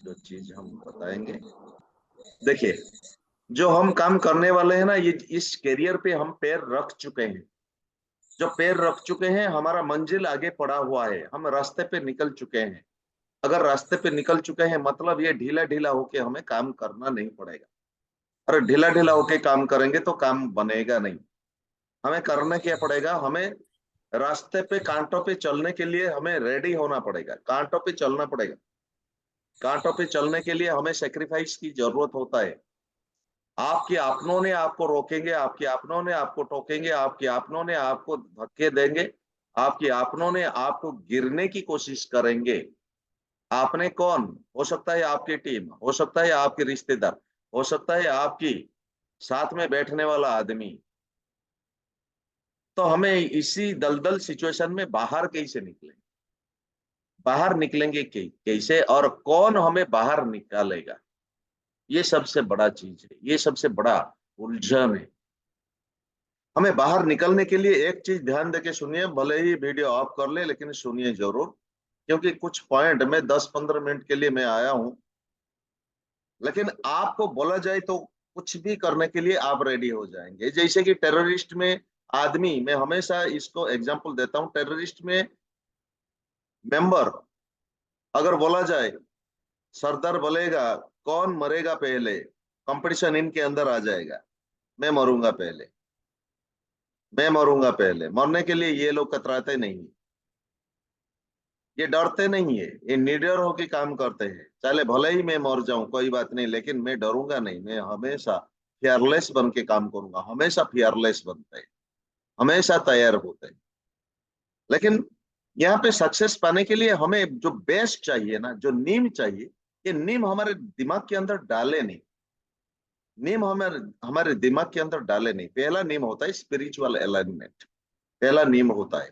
जो चीज हम बताएंगे, देखिए, जो हम काम करने वाले हैं ना, ये इस करियर पे हम पैर रख चुके हैं। जो पैर रख चुके हैं, हमारा मंजिल आगे पड़ा हुआ है, हम रास्ते पे निकल चुके हैं। अगर रास्ते पे निकल चुके हैं मतलब ये ढीला ढीला होके हमें काम करना नहीं पड़ेगा। अरे ढीला ढीला होके काम करेंगे तो काम बनेगा नहीं। हमें करना क्या पड़ेगा, हमें रास्ते पे कांटों पे चलने के लिए हमें रेडी होना पड़ेगा, कांटों पे चलना पड़ेगा। कांटों पे चलने के लिए हमें सेक्रीफाइस की जरूरत होता है। आपके अपनों ने आपको रोकेंगे, आपके अपनों ने आपको टोकेंगे, आपके अपनों ने आपको धक्के देंगे, आपके अपनों ने आपको गिरने की कोशिश करेंगे। आपने कौन, हो सकता है आपकी टीम, हो सकता है आपके रिश्तेदार, हो सकता है आपकी साथ में बैठने वाला आदमी। तो हमें इसी दलदल सिचुएशन में बाहर कैसे निकलें, बाहर निकलेंगे कैसे, और कौन हमें बाहर निकालेगा, ये सबसे बड़ा चीज है, ये सबसे बड़ा उलझन है। हमें बाहर निकलने के लिए एक चीज ध्यान देके सुनिए, भले ही वीडियो ऑफ कर ले लेकिन सुनिए जरूर, क्योंकि कुछ पॉइंट में 10-15 मिनट के लिए मैं आया हूं। लेकिन आपको बोला जाए तो कुछ भी करने के लिए आप रेडी हो जाएंगे। जैसे कि टेररिस्ट में आदमी, मैं हमेशा इसको एग्जांपल देता हूं, टेररिस्ट में मेंबर, अगर बोला जाए सरदार बोलेगा कौन मरेगा पहले, कंपटीशन इनके अंदर आ जाएगा। मैं मरूंगा पहले, मैं मरूंगा पहले। मरने के लिए ये लोग कतराते नहीं, ये डरते नहीं है, ये निडर होके काम करते हैं। चले भले ही मैं मर जाऊं कोई बात नहीं, लेकिन मैं डरूंगा नहीं, मैं हमेशा फियरलेस बन के काम करूंगा। हमेशा फियरलेस बनते हैं, हमेशा तैयार होते हैं। लेकिन यहाँ पे सक्सेस पाने के लिए हमें जो बेस चाहिए ना, जो नींव चाहिए, ये नींव हमारे दिमाग के अंदर डाले नहीं। नींव हमारे हमारे दिमाग के अंदर डाले नहीं। पहला नींव होता है स्पिरिचुअल अलाइनमेंट। पहला नींव होता है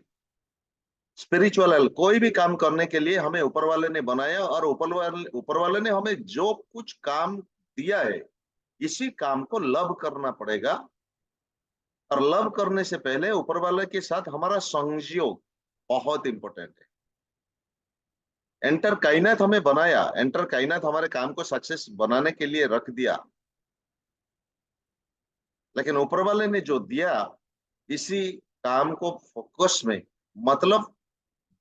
स्पिरिचुअल। कोई भी काम करने के लिए हमें ऊपर वाले ने बनाया, और ऊपर वाले ने हमें जो कुछ काम दिया है, इसी काम को लव करना पड़ेगा। और लव करने से पहले ऊपर वाले के साथ हमारा संयोग बहुत इंपॉर्टेंट है। एंटर काइनात हमें बनाया, एंटर काइनात हमारे काम को सक्सेस बनाने के लिए रख दिया, लेकिन ऊपर वाले ने जो दिया, इसी काम को फोकस में, मतलब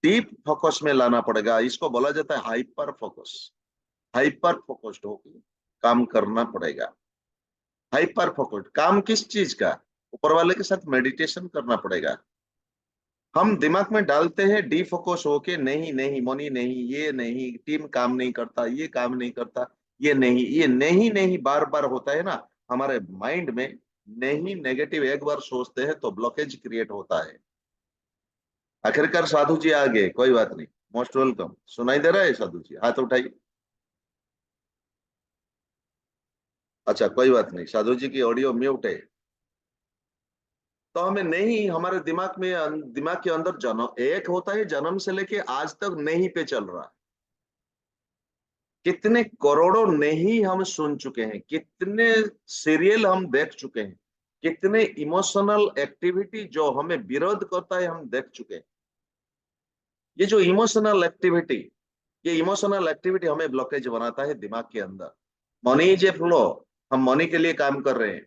डीप फोकस में लाना पड़ेगा। इसको बोला जाता है हाइपर फोकस। हाइपर फोकस्ड होकर काम करना पड़ेगा। हाइपर फोकस्ड काम किस चीज का, ऊपर वाले के साथ मेडिटेशन करना पड़ेगा। हम दिमाग में डालते हैं डी फोकस होके, नहीं नहीं मनी नहीं, ये नहीं, टीम काम नहीं करता, ये काम नहीं करता, ये नहीं, ये नहीं नहीं बार बार होता है ना हमारे माइंड में। नहीं नेगेटिव एक बार सोचते हैं तो ब्लॉकेज क्रिएट होता है। आखिरकार साधु जी आ गए, कोई बात नहीं, मोस्ट वेलकम। सुनाई दे रहा है साधु जी, हाथ उठाइए। अच्छा कोई बात नहीं, साधु जी की ऑडियो म्यूट है। तो हमें नहीं, हमारे दिमाग के अंदर जन्म एक होता है, जन्म से लेके आज तक नहीं पे चल रहा। कितने करोड़ों नहीं हम सुन चुके हैं, कितने सीरियल हम देख चुके हैं, कितने इमोशनल एक्टिविटी जो हमें विरोध करता है हम देख चुके हैं। ये जो इमोशनल एक्टिविटी, ये इमोशनल एक्टिविटी हमें ब्लॉकेज बनाता है दिमाग के अंदर। मनी इज ए फ्लो, हम मनी के लिए काम कर रहे हैं,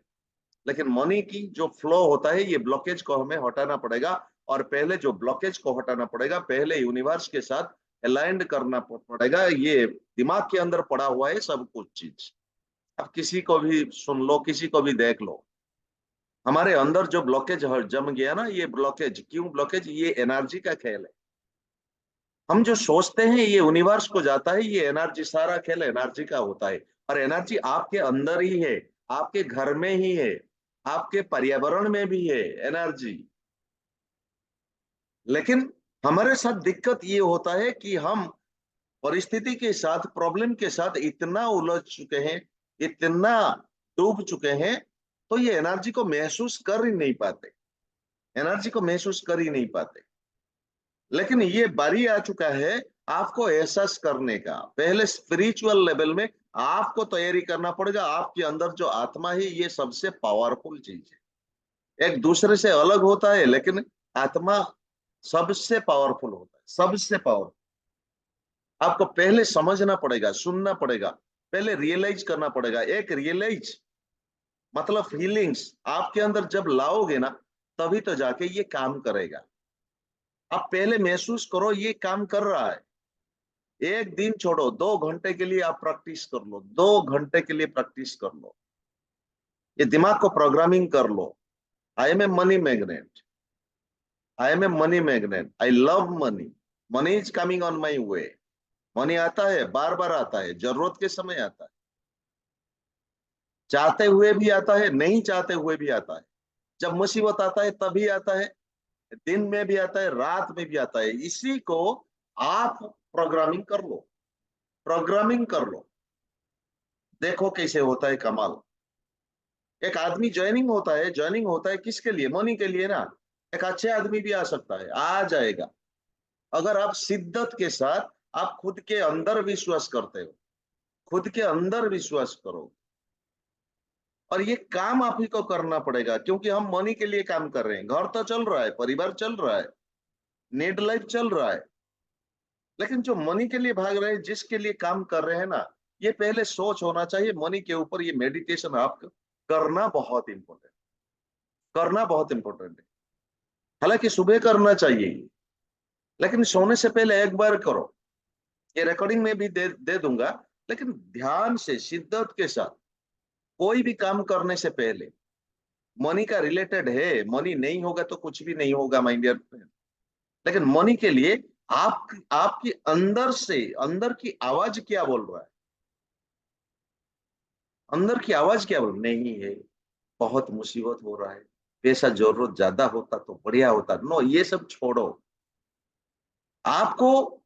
लेकिन मनी की जो फ्लो होता है, ये ब्लॉकेज को हमें हटाना पड़ेगा। और पहले जो ब्लॉकेज को हटाना पड़ेगा, पहले यूनिवर्स के साथ अलाइंड करना पड़ेगा। ये दिमाग के अंदर पड़ा हुआ है सब कुछ चीज। अब किसी को भी सुन लो, किसी को भी देख लो, हमारे अंदर जो ब्लॉकेज जम गया ना, ये ब्लॉकेज क्यों, ब्लॉकेज ये एनर्जी का खेल है। हम जो सोचते हैं ये यूनिवर्स को जाता है, ये एनर्जी, सारा खेल एनर्जी का होता है। और एनर्जी आपके अंदर ही है, आपके घर में ही है, आपके पर्यावरण में भी है एनर्जी। लेकिन हमारे साथ दिक्कत ये होता है कि हम परिस्थिति के साथ, प्रॉब्लम के साथ इतना उलझ चुके हैं, इतना डूब चुके हैं, तो ये एनर्जी को महसूस कर ही नहीं पाते, एनर्जी को महसूस कर ही नहीं पाते। लेकिन ये बारी आ चुका है आपको एहसास करने का। पहले स्पिरिचुअल लेवल में आपको तैयारी करना पड़ेगा। आपके अंदर जो आत्मा है, ये सबसे पावरफुल चीज है। एक दूसरे से अलग होता है, लेकिन आत्मा सबसे पावरफुल होता है, सबसे पावरफुल। आपको पहले समझना पड़ेगा, सुनना पड़ेगा, पहले रियलाइज करना पड़ेगा। एक रियलाइज मतलब फीलिंग्स आपके अंदर जब लाओगे ना, तभी तो जाके ये काम करेगा। आप पहले महसूस करो ये काम कर रहा है। एक दिन छोड़ो, 2 घंटे के लिए आप प्रैक्टिस कर लो, 2 घंटे के लिए प्रैक्टिस कर लो। ये दिमाग को प्रोग्रामिंग कर लो। I am a money magnet, I am a money magnet, I love money, money is coming on my way. Money आता है, बार बार आता है, जरूरत के समय आता है, चाहते हुए भी आता है, नहीं चाहते हुए भी आता है। जब मुसीबत आता है तभी आता है, दिन में भी आता है, रात में भी आता है। इसी को आप प्रोग्रामिंग कर लो, प्रोग्रामिंग कर लो। देखो कैसे होता है कमाल। एक आदमी ज्वाइनिंग होता है किसके लिए? मनी के लिए ना। एक अच्छे आदमी भी आ सकता है, आ जाएगा, अगर आप शिद्दत के साथ आप खुद के अंदर विश्वास करते हो, खुद के अंदर विश्वास करो। और ये काम आप ही को करना पड़ेगा, क्योंकि हम मनी के लिए काम कर रहे हैं। घर तो चल रहा है, परिवार चल रहा है, नीड लाइफ चल रहा है, लेकिन जो मनी के लिए भाग रहे हैं, जिसके लिए काम कर रहे हैं ना, ये पहले सोच होना चाहिए मनी के ऊपर। ये मेडिटेशन आप करना बहुत इंपॉर्टेंट, करना बहुत इंपॉर्टेंट है। हालांकि सुबह करना चाहिए, लेकिन सोने से पहले एक बार करो। ये रिकॉर्डिंग में भी दे दूंगा। लेकिन ध्यान से, शिद्दत के साथ, कोई भी काम करने से पहले, मनी का रिलेटेड है, मनी नहीं होगा तो कुछ भी नहीं होगा माय डियर फ्रेंड। लेकिन मनी के लिए आप, आपकी अंदर से, अंदर की आवाज क्या बोल रहा है? अंदर की आवाज क्या बोल नहीं है, बहुत मुसीबत हो रहा है, पैसा जरूरत ज्यादा होता तो बढ़िया होता। नो, ये सब छोड़ो। आपको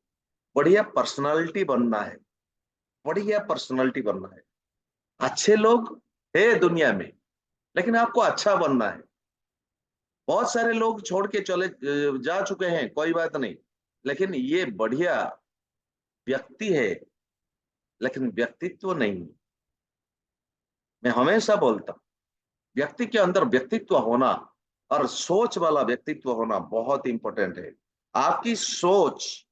बढ़िया पर्सनालिटी बनना है, बढ़िया पर्सनालिटी बनना है। अच्छे लोग है दुनिया में, लेकिन आपको अच्छा बनना है। बहुत सारे लोग छोड़ के चले जा चुके हैं, कोई बात नहीं, लेकिन ये बढ़िया व्यक्ति है, लेकिन व्यक्तित्व नहीं। मैं हमेशा बोलता हूं, व्यक्ति के अंदर व्यक्तित्व होना और सोच वाला व्यक्तित्व होना बहुत इंपॉर्टेंट है। आपकी सोच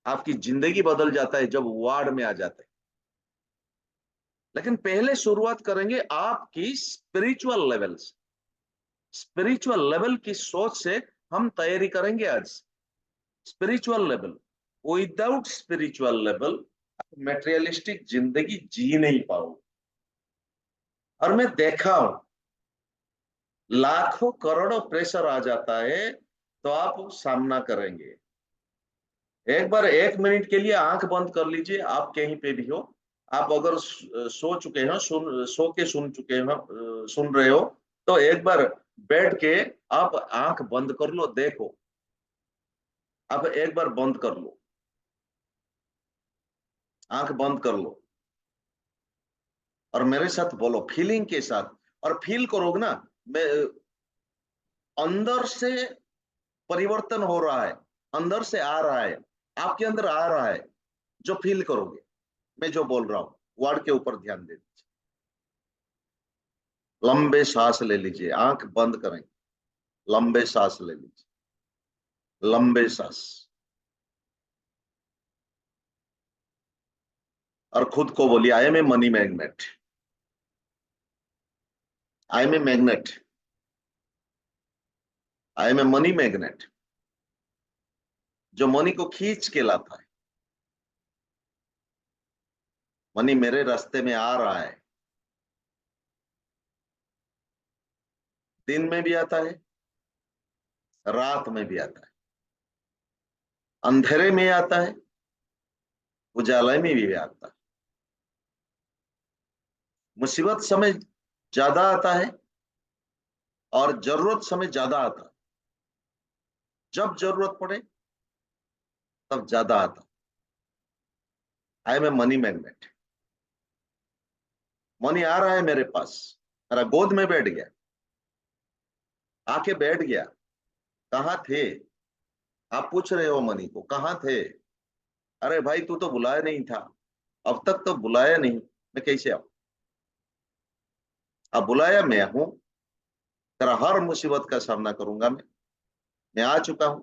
आपकी जिंदगी बदल जाता है जब वार्ड में आ जाते हैं। लेकिन पहले शुरुआत करेंगे आपकी स्पिरिचुअल लेवल से। स्पिरिचुअल लेवल की सोच से हम तैयारी करेंगे आज। Spiritual level, without spiritual level materialistic जिंदगी जी नहीं पाओ। और मैं देखा हूं, लाखों करोड़ों प्रेशर आ जाता है तो आप सामना करेंगे। एक बार 1 मिनट के लिए आंख बंद कर लीजिए, आप कहीं पे भी हो। आप अगर सो चुके हो, सो के सुन चुके हो, सुन रहे हो, तो एक बार बैठ के आप आंख बंद कर लो, देखो। आप एक बार बंद कर लो, आंख बंद कर लो, और मेरे साथ बोलो फीलिंग के साथ। और फील करोगे ना, मैं अंदर से परिवर्तन हो रहा है, अंदर से आ रहा है, आपके अंदर आ रहा है। जो फील करोगे, मैं जो बोल रहा हूं, वर्ड के ऊपर ध्यान दे दीजिए। लंबे सांस ले लीजिए, आंख बंद करें, लंबे सांस ले लीजिए, लंबे सांस। और खुद को बोलिए, I am a money magnet, I am a magnet, I am a money magnet, जो मनी को खींच के लाता है। मनी मेरे रास्ते में आ रहा है, दिन में भी आता है, रात में भी आता है, अंधेरे में आता है, उजाले में भी आता है। मुसीबत समय ज्यादा आता है और जरूरत समय ज्यादा आता है। जब जरूरत पड़े तब ज्यादा आता है। I am a money magnet. Money आ रहा है मेरे पास, मेरा गोद में बैठ गया, आके बैठ गया। कहाँ थे? आप पूछ रहे हो मनी को, कहाँ थे? अरे भाई, तू तो बुलाया नहीं था, अब तक तो बुलाया नहीं, मैं कैसे आऊं? अब बुलाया मैं हूं, तेरा हर मुसीबत का सामना करूंगा मैं आ चुका हूं।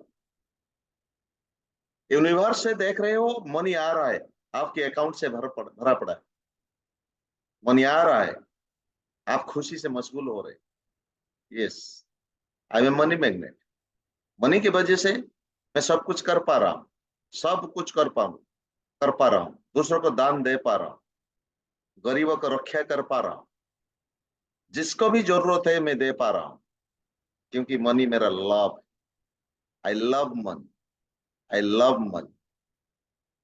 यूनिवर्स से देख रहे हो, मनी आ रहा है, आपके अकाउंट से भरा पड़ा है, मनी आ रहा है, आप खुशी से मशगूल हो रहे। Yes, I am money magnet. Money की वजह से मैं सब कुछ कर पा रहा हूँ, सब कुछ कर पा रहा हूँ, दूसरों को दान दे पा रहा हूँ, गरीबों को रक्षा कर पा रहा हूँ, जिसको भी जरूरत है मैं दे पा रहा हूँ, क्योंकि मनी मेरा लव है। आई लव मनी, आई लव मनी,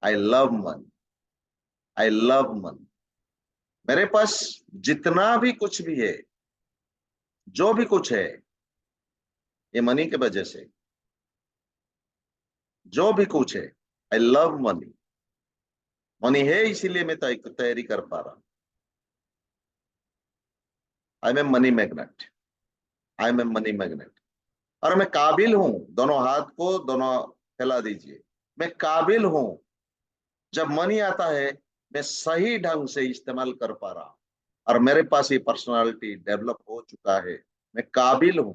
आई लव मनी, आई लव मनी। मेरे पास जितना भी कुछ भी है, जो भी कुछ है, ये मनी की वजह से। जो भी कुछ है, आई लव मनी। मनी है इसीलिए मैं तैयारी कर पा रहा हूं। I am a money magnet, I am a money magnet. और मैं काबिल हूं, दोनों हाथ को दोनों फैला दीजिए, मैं काबिल हूं, जब मनी आता है मैं सही ढंग से इस्तेमाल कर पा रहा हूं, और मेरे पास ये पर्सनालिटी डेवलप हो चुका है। मैं काबिल हूं,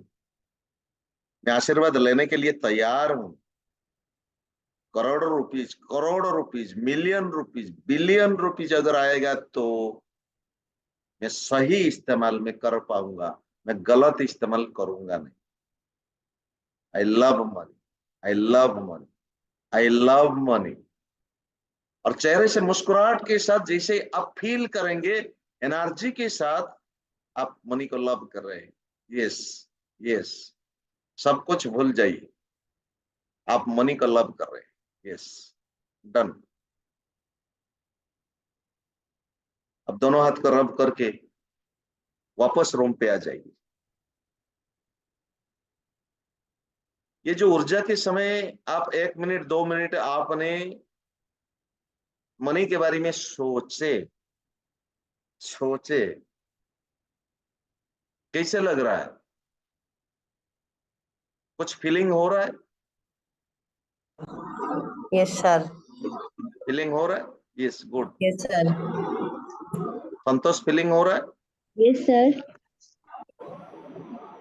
मैं आशीर्वाद लेने के लिए तैयार हूं। करोड़ों rupees, million rupees, billion rupees अगर आएगा तो मैं सही इस्तेमाल में कर पाऊंगा, मैं गलत इस्तेमाल करूंगा नहीं। आई लव मनी, आई लव मनी, आई लव मनी। और चेहरे से मुस्कुराहट के साथ जैसे आप फील करेंगे, एनर्जी के साथ आप मनी को लव कर रहे हैं। यस, यस, सब कुछ भूल जाइए, आप मनी को लव कर रहे हैं। Yes, done. अब दोनों हाथ को रब करके वापस रूम पे आ जाइए। ये जो ऊर्जा के समय आप 1 मिनट 2 मिनट आपने मनी के बारे में सोचे, सोचे, कैसे लग रहा है? कुछ फीलिंग हो रहा है? Yes sir. फीलिंग हो रहा है? Yes, good. Yes sir. Santosh, feeling हो रहा है? Yes sir.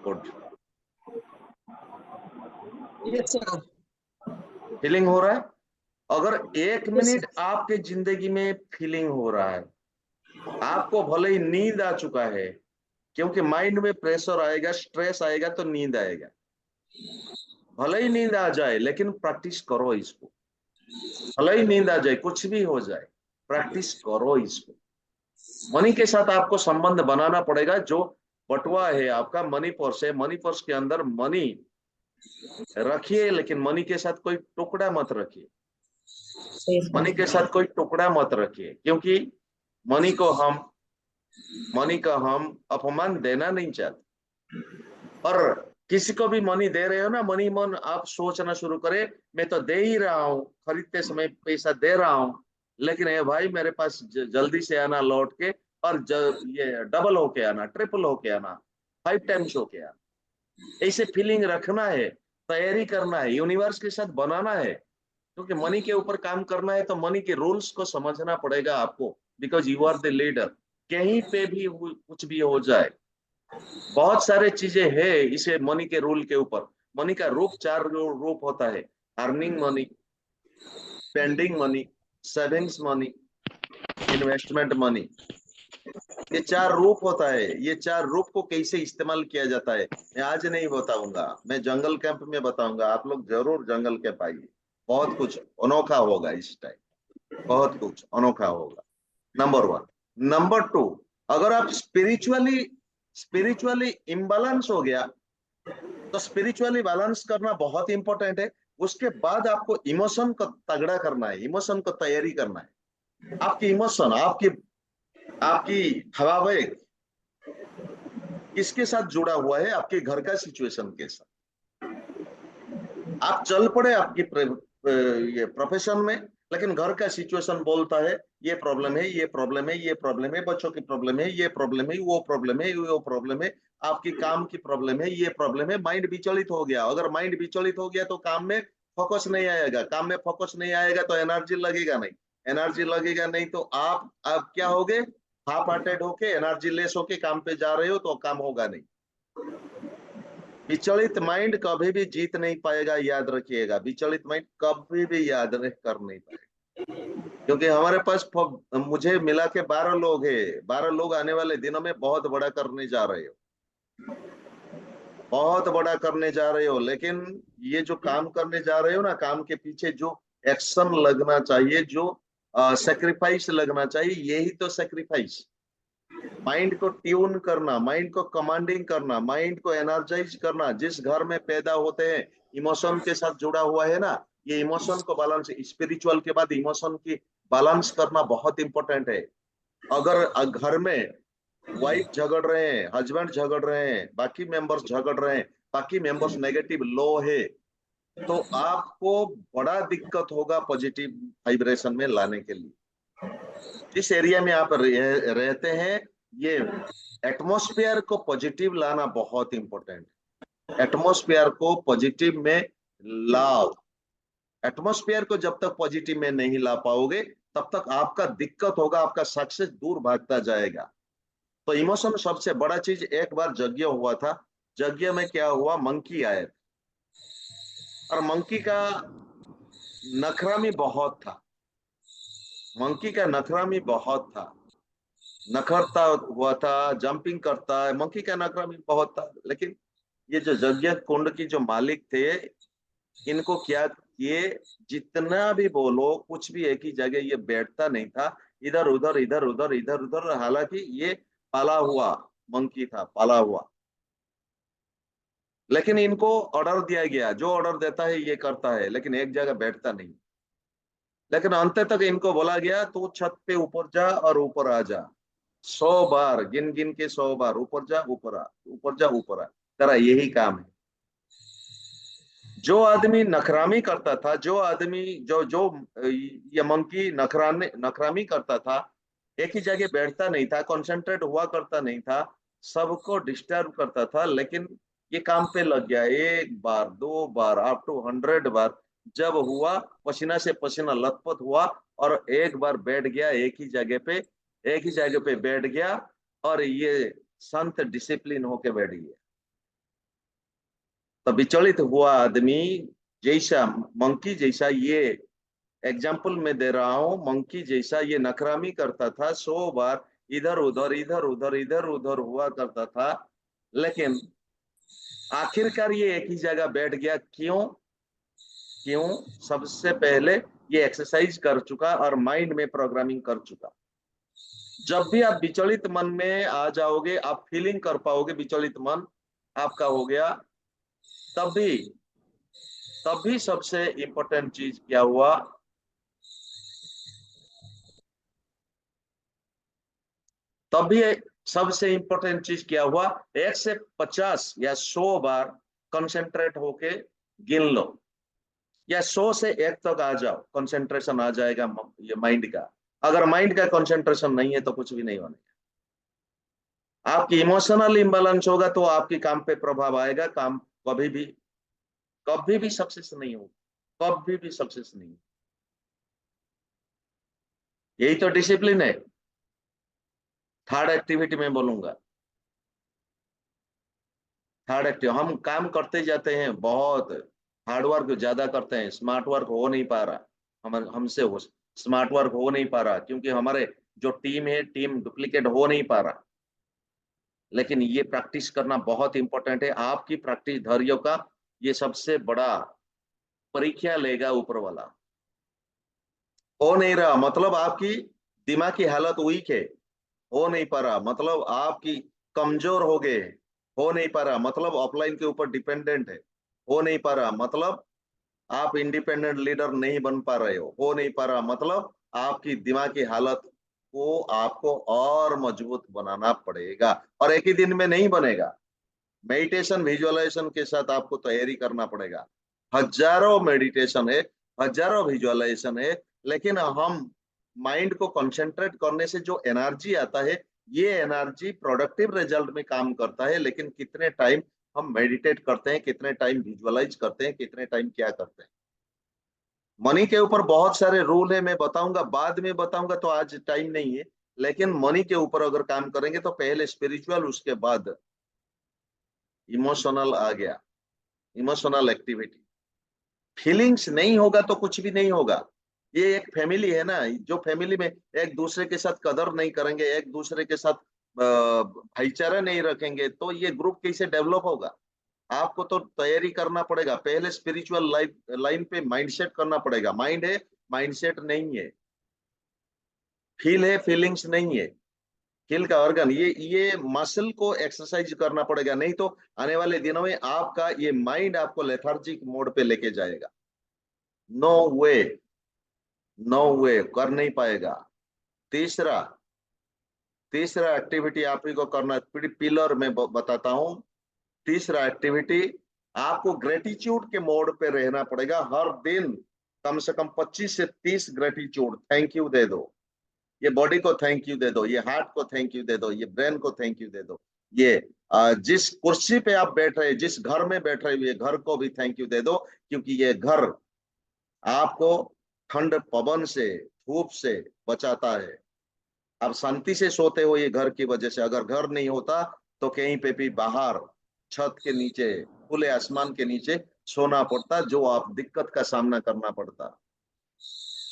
Good. Yes sir. Feeling हो रहा है? अगर 1 मिनट यस आपके जिंदगी में फीलिंग हो रहा है, आपको भले ही नींद आ चुका है, क्योंकि माइंड में प्रेशर आएगा, स्ट्रेस आएगा तो नींद आएगा। भले ही नींद आ जाए लेकिन प्रैक्टिस करो इसको। भले ही नींद आ जाए, कुछ भी हो जाए, प्रैक्टिस करो इसको। मनी के साथ आपको संबंध बनाना पड़ेगा। जो बटुआ है आपका मनी पर्स है, मनी पर्स के अंदर मनी रखिए, लेकिन मनी के साथ कोई टुकड़ा मत रखिए। मनी के साथ कोई टुकड़ा मत रखिए, क्योंकि मनी को हम मनी का हम अपमान देना नहीं चाहते। और किसी को भी मनी दे रहे हो ना, मनी मन आप सोचना शुरू करें, मैं तो दे ही रहा हूँ, खरीदते समय पैसा दे रहा हूँ, लेकिन ये भाई मेरे पास जल्दी से आना लौट के, और ये डबल होके आना, ट्रिपल होके आना, 5 टाइम्स होके आना। ऐसे फीलिंग रखना है, तैयारी करना है, यूनिवर्स के साथ बनाना है। क्योंकि मनी के ऊपर काम करना है तो मनी के रूल्स को समझना पड़ेगा आपको, because you are the leader. कहीं पे भी कुछ भी हो जाए, बहुत सारे चीजें हैं इसे मनी के रूल के ऊपर। मनी का रूप 4 रूप होता है: earning money, spending money, savings money, investment money. ये 4 रूप होता है। ये 4 रूप को कैसे इस्तेमाल किया जाता है मैं आज नहीं बताऊंगा, मैं जंगल कैंप में बताऊंगा। आप लोग जरूर जंगल कैंप आइए, बहुत कुछ अनोखा होगा इस टाइम, बहुत कुछ अनोखा होगा। नंबर 1। नंबर 2, अगर आप स्पिरिचुअली स्पिरिचुअली इम्बैलेंस हो गया, तो स्पिरिचुअली बैलेंस करना बहुत इंपॉर्टेंट है। उसके बाद आपको इमोशन को तगड़ा करना है, इमोशन को तैयारी करना है। आपकी इमोशन, आपकी आपकी भावावेग किसके साथ जुड़ा हुआ है? आपके घर का सिचुएशन के साथ। आप चल पड़े आपकी ये प्रोफेशन में, लेकिन घर का सिचुएशन बोलता है ये प्रॉब्लम है, ये प्रॉब्लम है, ये प्रॉब्लम है, बच्चों की प्रॉब्लम है, ये प्रॉब्लम है, वो प्रॉब्लम है, वो प्रॉब्लम है, आपकी काम की प्रॉब्लम है, ये प्रॉब्लम है। माइंड विचलित हो गया। अगर माइंड विचलित हो गया तो काम में फोकस नहीं आएगा। काम में फोकस नहीं आएगा तो एनर्जी लगेगा नहीं। एनर्जी लगेगा नहीं तो आप क्या होगे? हाफ हार्टेड होके, एनर्जी लेस होके काम पे जा रहे हो तो काम होगा नहीं। विचलित माइंड कभी भी जीत नहीं पाएगा, याद रखिएगा। विचलित माइंड कभी भी याद नहीं कर नहीं पाएगा, क्योंकि हमारे पास मुझे मिला के 12 लोग हैं, 12 लोग आने वाले दिनों में बहुत बड़ा करने जा रहे हो, बहुत बड़ा करने जा रहे हो। लेकिन ये जो काम करने जा रहे हो ना, काम के पीछे जो एक्शन लगना चाहिए, जो सेक्रीफाइस लगना चाहिए, यही तो सेक्रीफाइस। माइंड को ट्यून करना, माइंड को कमांडिंग करना, माइंड को एनर्जाइज करना। जिस घर में पैदा होते हैं, इमोशन के साथ जुड़ा हुआ है ना, ये इमोशन को बैलेंस, स्पिरिचुअल के बाद इमोशन की बैलेंस करना बहुत इंपॉर्टेंट है। अगर घर में वाइफ झगड़ रहे हैं, हस्बैंड झगड़ रहे हैं, बाकी मेंबर्स झगड़ रहे हैं, बाकी मेंबर्स नेगेटिव लो है, तो आपको बड़ा दिक्कत होगा पॉजिटिव वाइब्रेशन में लाने के लिए। जिस एरिया में आप रहते हैं, ये एटमॉस्फेयर को पॉजिटिव लाना बहुत इंपॉर्टेंट है। एटमॉस्फेयर को पॉजिटिव में लाओ। एटमॉस्फेयर को जब तक पॉजिटिव में नहीं ला पाओगे, तब तक आपका दिक्कत होगा, आपका सक्सेस दूर भागता जाएगा। तो इमोशन सबसे बड़ा चीज। एक बार यज्ञ हुआ था, यज्ञ में क्या हुआ, मंकी आए, और मंकी का नखरामी बहुत था, मंकी का नखरामी बहुत था, नखरता हुआ था, जंपिंग करता है, मंकी का नखरामी बहुत था। लेकिन ये जो यज्ञ कुंड की जो मालिक थे, इनको क्या, ये जितना भी बोलो कुछ भी एक ही जगह ये बैठता नहीं था, इधर उधर इधर उधर इधर उधर। हालांकि ये पाला हुआ मंकी था, पाला हुआ, लेकिन इनको ऑर्डर दिया गया, जो ऑर्डर देता है ये करता है, लेकिन एक जगह बैठता नहीं। लेकिन अंत तक इनको बोला गया तू छत पे ऊपर जा और ऊपर आ जा, 100 बार गिन गिन के, 100 बार ऊपर जा ऊपर आ, ऊपर जा ऊपर आ। तेरा यही काम है। जो आदमी नखरामी करता था, जो आदमी जो जो ये मंकी नखरामी करता था, एक ही जगह बैठता नहीं था, कंसंट्रेट हुआ करता नहीं था, सबको डिस्टर्ब करता था, लेकिन ये काम पे लग गया। 1 बार 2 बार अप टू 100 बार जब हुआ, पसीना से पसीना लथपथ हुआ, और एक बार बैठ गया एक ही जगह पे, एक ही जगह पे बैठ गया, और ये संत डिसिप्लिन होके बैठ गया। तो विचलित हुआ आदमी, जैसा मंकी जैसा, ये एग्जाम्पल में दे रहा हूं, मंकी जैसा ये नखरामी करता था, 100 बार इधर उधर इधर उधर इधर उधर हुआ करता था, लेकिन आखिरकार ये एक ही जगह बैठ गया। क्यों? क्यों? सबसे पहले ये एक्सरसाइज कर चुका और माइंड में प्रोग्रामिंग कर चुका। जब भी आप विचलित मन में आ जाओगे, आप फीलिंग कर पाओगे विचलित मन आपका हो गया, तभी तभी सबसे इंपॉर्टेंट चीज क्या हुआ, तभी सबसे इंपॉर्टेंट चीज क्या हुआ, 1 से 50 या 100 बार कंसेंट्रेट होके गिन लो, या 100 से 1 तक आ जाओ, कंसेंट्रेशन आ जाएगा ये माइंड का। अगर माइंड का कंसेंट्रेशन नहीं है तो कुछ भी नहीं होने। आपकी इमोशनल इम्बैलेंस होगा तो आपकी काम पे प्रभाव आएगा, काम कभी भी, कभी भी सक्सेस नहीं होगा, कभी भी सक्सेस नहीं। यही तो डिसिप्लिन है। थर्ड एक्टिविटी में बोलूंगा, थर्ड एक्टिव, हम काम करते जाते हैं, बहुत हार्ड वर्क ज्यादा करते हैं, स्मार्ट वर्क हो नहीं पा रहा, हम हमसे हो स्मार्ट वर्क हो नहीं पा रहा, क्योंकि हमारे जो टीम है, टीम डुप्लीकेट हो नहीं पा रहा। लेकिन ये प्रैक्टिस करना बहुत इंपॉर्टेंट है। आपकी प्रैक्टिस धैर्य का ये सबसे बड़ा परीक्षा लेगा ऊपर वाला। हो नहीं रहा मतलब आपकी दिमाग की हालत वीक है, हो नहीं पा रहा मतलब आपकी कमजोर हो गए, हो नहीं पा रहा मतलब ऑफलाइन के ऊपर डिपेंडेंट है, हो नहीं पा रहा मतलब आप इंडिपेंडेंट लीडर नहीं बन पा रहे हो नहीं पा रहा मतलब आपकी दिमाग की हालत को आपको और मजबूत बनाना पड़ेगा, और एक ही दिन में नहीं बनेगा। मेडिटेशन विजुअलाइजेशन के साथ आपको तैयारी करना पड़ेगा। हजारों मेडिटेशन है, हजारों विजुअलाइजेशन है, लेकिन हम माइंड को कंसंट्रेट करने से जो एनर्जी आता है, ये एनर्जी प्रोडक्टिव रिजल्ट में काम करता है। लेकिन कितने टाइम हम मेडिटेट करते हैं, कितने टाइम विजुअलाइज करते हैं, कितने टाइम क्या करते हैं। मनी के ऊपर बहुत सारे रूल है, मैं बताऊंगा, बाद में बताऊंगा, तो आज टाइम नहीं है। लेकिन मनी के ऊपर अगर काम करेंगे तो पहले स्पिरिचुअल, उसके बाद इमोशनल आ गया, इमोशनल एक्टिविटी। फीलिंग्स नहीं होगा तो कुछ भी नहीं होगा। ये एक फैमिली है ना, जो फैमिली में एक दूसरे के साथ कदर नहीं करेंगे, एक दूसरे के साथ भाईचारा नहीं रखेंगे, तो ये ग्रुप कैसे डेवलप होगा? आपको तो तैयारी करना पड़ेगा पहले, स्पिरिचुअल लाइफ लाइन पे माइंडसेट करना पड़ेगा। माइंड है, माइंडसेट नहीं है। फील है, फीलिंग्स नहीं है। फील का ऑर्गन, ये मसल को एक्सरसाइज करना पड़ेगा, नहीं तो आने वाले दिनों में आपका ये माइंड आपको लेथार्जिक मोड पे लेके जाएगा। नो वे, नो वे, कर नहीं पाएगा। तीसरा तीसरा एक्टिविटी आप ही को करना, पिलर में बताता हूँ। तीसरा एक्टिविटी, आपको ग्रेटिट्यूड के मोड पे रहना पड़ेगा हर दिन। कम से कम 25 से 30 ग्रेटिट्यूड, थैंक यू दे दो। ये बॉडी को थैंक यू दे दो, ये हार्ट को थैंक यू दे दो, ये ब्रेन को थैंक यू दे दो। ये जिस कुर्सी पे आप बैठ रहे, जिस घर में बैठ रहे, ये घर को भी थैंक यू दे दो, क्योंकि ये घर आपको ठंड पवन से, धूप से बचाता है। आप शांति से सोते हो ये घर की वजह से। अगर घर नहीं होता तो कहीं पे भी बाहर, छत के नीचे, खुले आसमान के नीचे सोना पड़ता, जो आप दिक्कत का सामना करना पड़ता।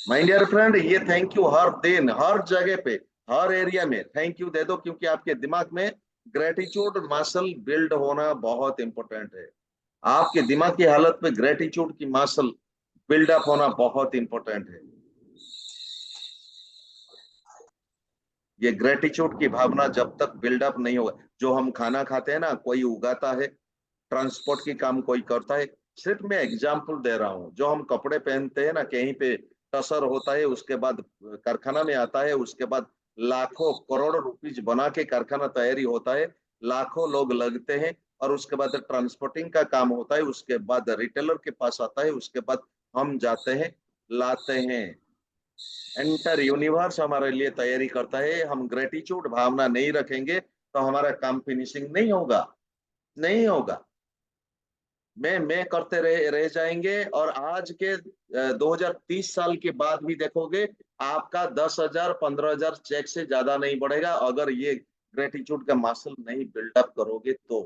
माय डियर फ्रेंड, ये थैंक यू हर दिन, हर जगह पे, हर एरिया में थैंक यू दे दो, क्योंकि आपके दिमाग में ग्रेटिट्यूड मसल बिल्ड होना बहुत इंपॉर्टेंट है। आपके दिमाग की हालत में ग्रेटिट्यूड की मसल बिल्डअप होना बहुत इंपॉर्टेंट है। ये ग्रेटिट्यूड की भावना जब तक बिल्डअप नहीं होगा, जो हम खाना खाते हैं ना, कोई उगाता है, ट्रांसपोर्ट की काम कोई करता है। सिर्फ मैं एग्जाम्पल दे रहा हूँ। जो हम कपड़े पहनते हैं ना, कहीं पे टसर होता है, उसके बाद कारखाना में आता है, उसके बाद लाखों करोड़ों रुपीज बना के कारखाना तैयारी होता है, लाखों लोग लगते हैं, और उसके बाद ट्रांसपोर्टिंग का काम होता है, उसके बाद रिटेलर के पास आता है, उसके बाद हम जाते हैं, लाते हैं। एंटर यूनिवर्स हमारे लिए तैयारी करता है। हम ग्रेटिट्यूड भावना नहीं रखेंगे तो हमारा काम फिनिशिंग नहीं होगा, नहीं होगा। मैं करते रह जाएंगे, और आज के 2030 साल के बाद भी देखोगे, आपका 10,000 15,000 चेक से ज्यादा नहीं बढ़ेगा, अगर ये ग्रेटिट्यूड का मसल नहीं बिल्डअप करोगे तो।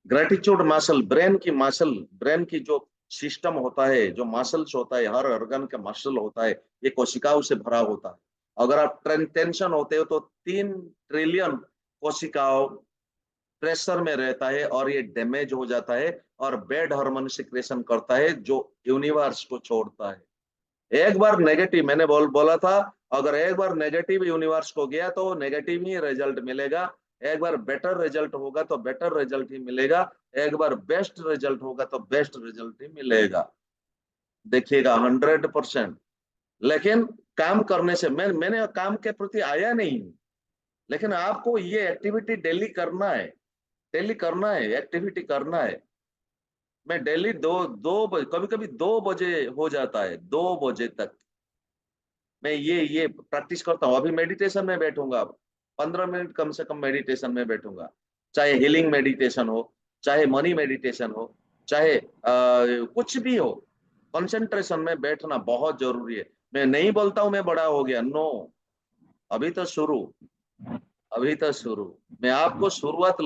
ग्रेटिट्यूड मसल, ब्रेन की मसल, ब्रेन की जो सिस्टम होता है, जो मसल्स होता है, हर ऑर्गन का मसल होता है, ये कोशिकाओं से भरा होता है। अगर आप टेंशन होते हो तो 3 ट्रिलियन कोशिकाओं प्रेशर में रहता है, और ये डैमेज हो जाता है, और बैड हार्मोन सिक्रेशन करता है, जो यूनिवर्स को छोड़ता है। एक बार नेगेटिव, मैंने बोला था, अगर एक बार नेगेटिव यूनिवर्स को गया तो नेगेटिव ही रिजल्ट मिलेगा। एक बार बेटर रिजल्ट होगा तो बेटर रिजल्ट ही मिलेगा। एक बार बेस्ट रिजल्ट होगा तो बेस्ट रिजल्ट ही मिलेगा। देखिएगा 100%। लेकिन काम करने से, मैंने काम के प्रति आया नहीं, लेकिन आपको ये एक्टिविटी डेली करना है, डेली करना है, एक्टिविटी करना है। मैं डेली दो दो कभी कभी 2 बजे हो जाता है, 2 बजे तक मैं ये प्रैक्टिस करता हूँ। अभी मेडिटेशन में बैठूंगा, 15 मिनट कम से कम मेडिटेशन में बैठूंगा। चाहे हीलिंग मेडिटेशन हो, चाहे मनी मेडिटेशन हो, चाहे कुछ भी हो, कंसंट्रेशन में बैठना बहुत जरूरी है। मैं नहीं बोलता हूँ मैं बड़ा हो गया, नो। अभी तो शुरू, अभी तो शुरू। मैं आपको शुरुआत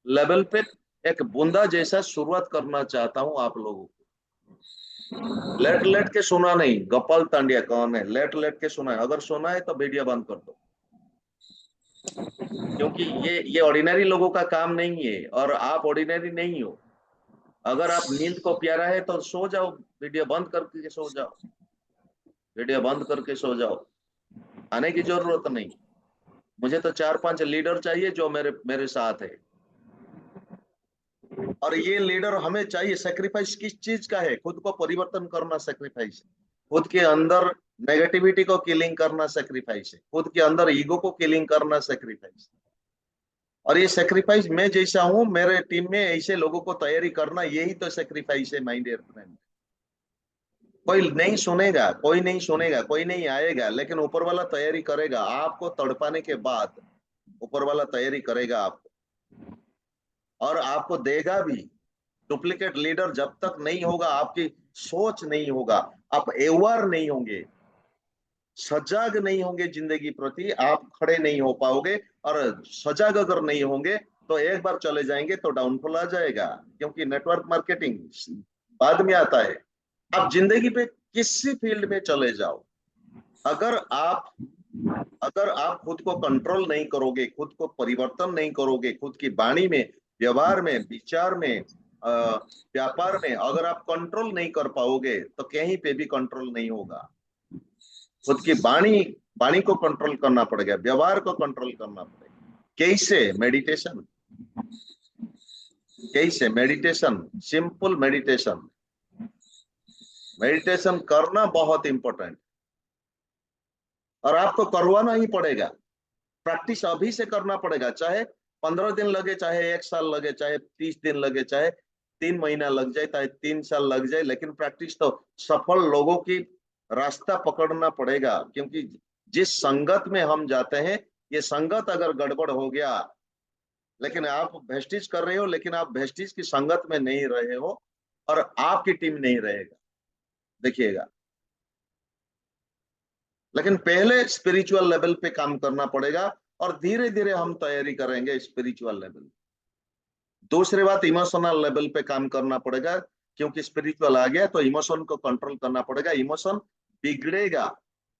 लेवल पे एक बूंदा जैसा शुरुआत करना चाहता हूँ आप लोगों को। लेट लेट के सुना नहीं, गोपाल तांडिया कौन है, लेट लेट के सुना है? अगर सुना है तो वीडियो बंद कर दो, क्योंकि ये ऑर्डिनरी लोगों का काम नहीं है, और आप ऑर्डिनरी नहीं हो। अगर आप नींद को प्यारा है तो सो जाओ, वीडियो बंद करके सो जाओ, वीडियो बंद करके सो जाओ। आने की जरूरत नहीं। मुझे तो 4-5 लीडर चाहिए जो मेरे मेरे साथ है, और ये लीडर हमें चाहिए। सेक्रीफाइस किस चीज का है? खुद को परिवर्तन करना सेक्रीफाइस है, खुद के अंदर नेगेटिविटी को किलिंग करना सेक्रीफाइस है, खुद के अंदर ईगो को किलिंग करना सेक्रीफाइस। और ये सेक्रीफाइस मैं जैसा हूं, मेरे टीम में ऐसे लोगों को तैयारी करना, यही तो सेक्रीफाइस है माय डियर फ्रेंड। कोई नहीं सुनेगा, कोई नहीं सुनेगा, कोई नहीं आएगा, लेकिन ऊपर वाला तैयारी करेगा आपको तड़पाने के बाद। ऊपर वाला तैयारी करेगा आपको, और आपको देगा भी। डुप्लीकेट लीडर जब तक नहीं होगा, आपकी सोच नहीं होगा, आप अवेयर नहीं होंगे, सजग नहीं होंगे जिंदगी प्रति, आप खड़े नहीं हो पाओगे। और सजग अगर नहीं होंगे तो एक बार चले जाएंगे तो डाउनफॉल आ जाएगा, क्योंकि नेटवर्क मार्केटिंग बाद में आता है। आप जिंदगी पे किसी फील्ड में चले जाओ, अगर आप खुद को कंट्रोल नहीं करोगे, खुद को परिवर्तन नहीं करोगे, खुद की वाणी में, व्यवहार में, विचार में, व्यापार में अगर आप कंट्रोल नहीं कर पाओगे तो कहीं पे भी कंट्रोल नहीं होगा। खुद की वाणी वाणी को कंट्रोल करना पड़ेगा, व्यवहार को कंट्रोल करना पड़ेगा। कैसे? मेडिटेशन। कैसे? Meditation, simple meditation. मेडिटेशन करना बहुत इंपॉर्टेंट, और आपको करवाना ही पड़ेगा। प्रैक्टिस अभी से करना पड़ेगा, चाहे 15 दिन लगे, चाहे 1 साल लगे, चाहे 30 दिन लगे, चाहे 3 महीना लग जाए, चाहे 3 साल लग जाए, लेकिन प्रैक्टिस तो सफल लोगों की रास्ता पकड़ना पड़ेगा। क्योंकि जिस संगत में हम जाते हैं, ये संगत अगर गड़बड़ हो गया, लेकिन आप वेस्टिज कर रहे हो, लेकिन आप वेस्टिज की संगत में नहीं रहे हो, और आपकी टीम नहीं रहेगा, देखिएगा। लेकिन पहले स्पिरिचुअल लेवल पे काम करना पड़ेगा, और धीरे धीरे हम तैयारी करेंगे स्पिरिचुअल लेवल। दूसरी बात, इमोशनल लेवल पे काम करना पड़ेगा, क्योंकि स्पिरिचुअल आ गया तो इमोशन को कंट्रोल करना पड़ेगा। इमोशन बिगड़ेगा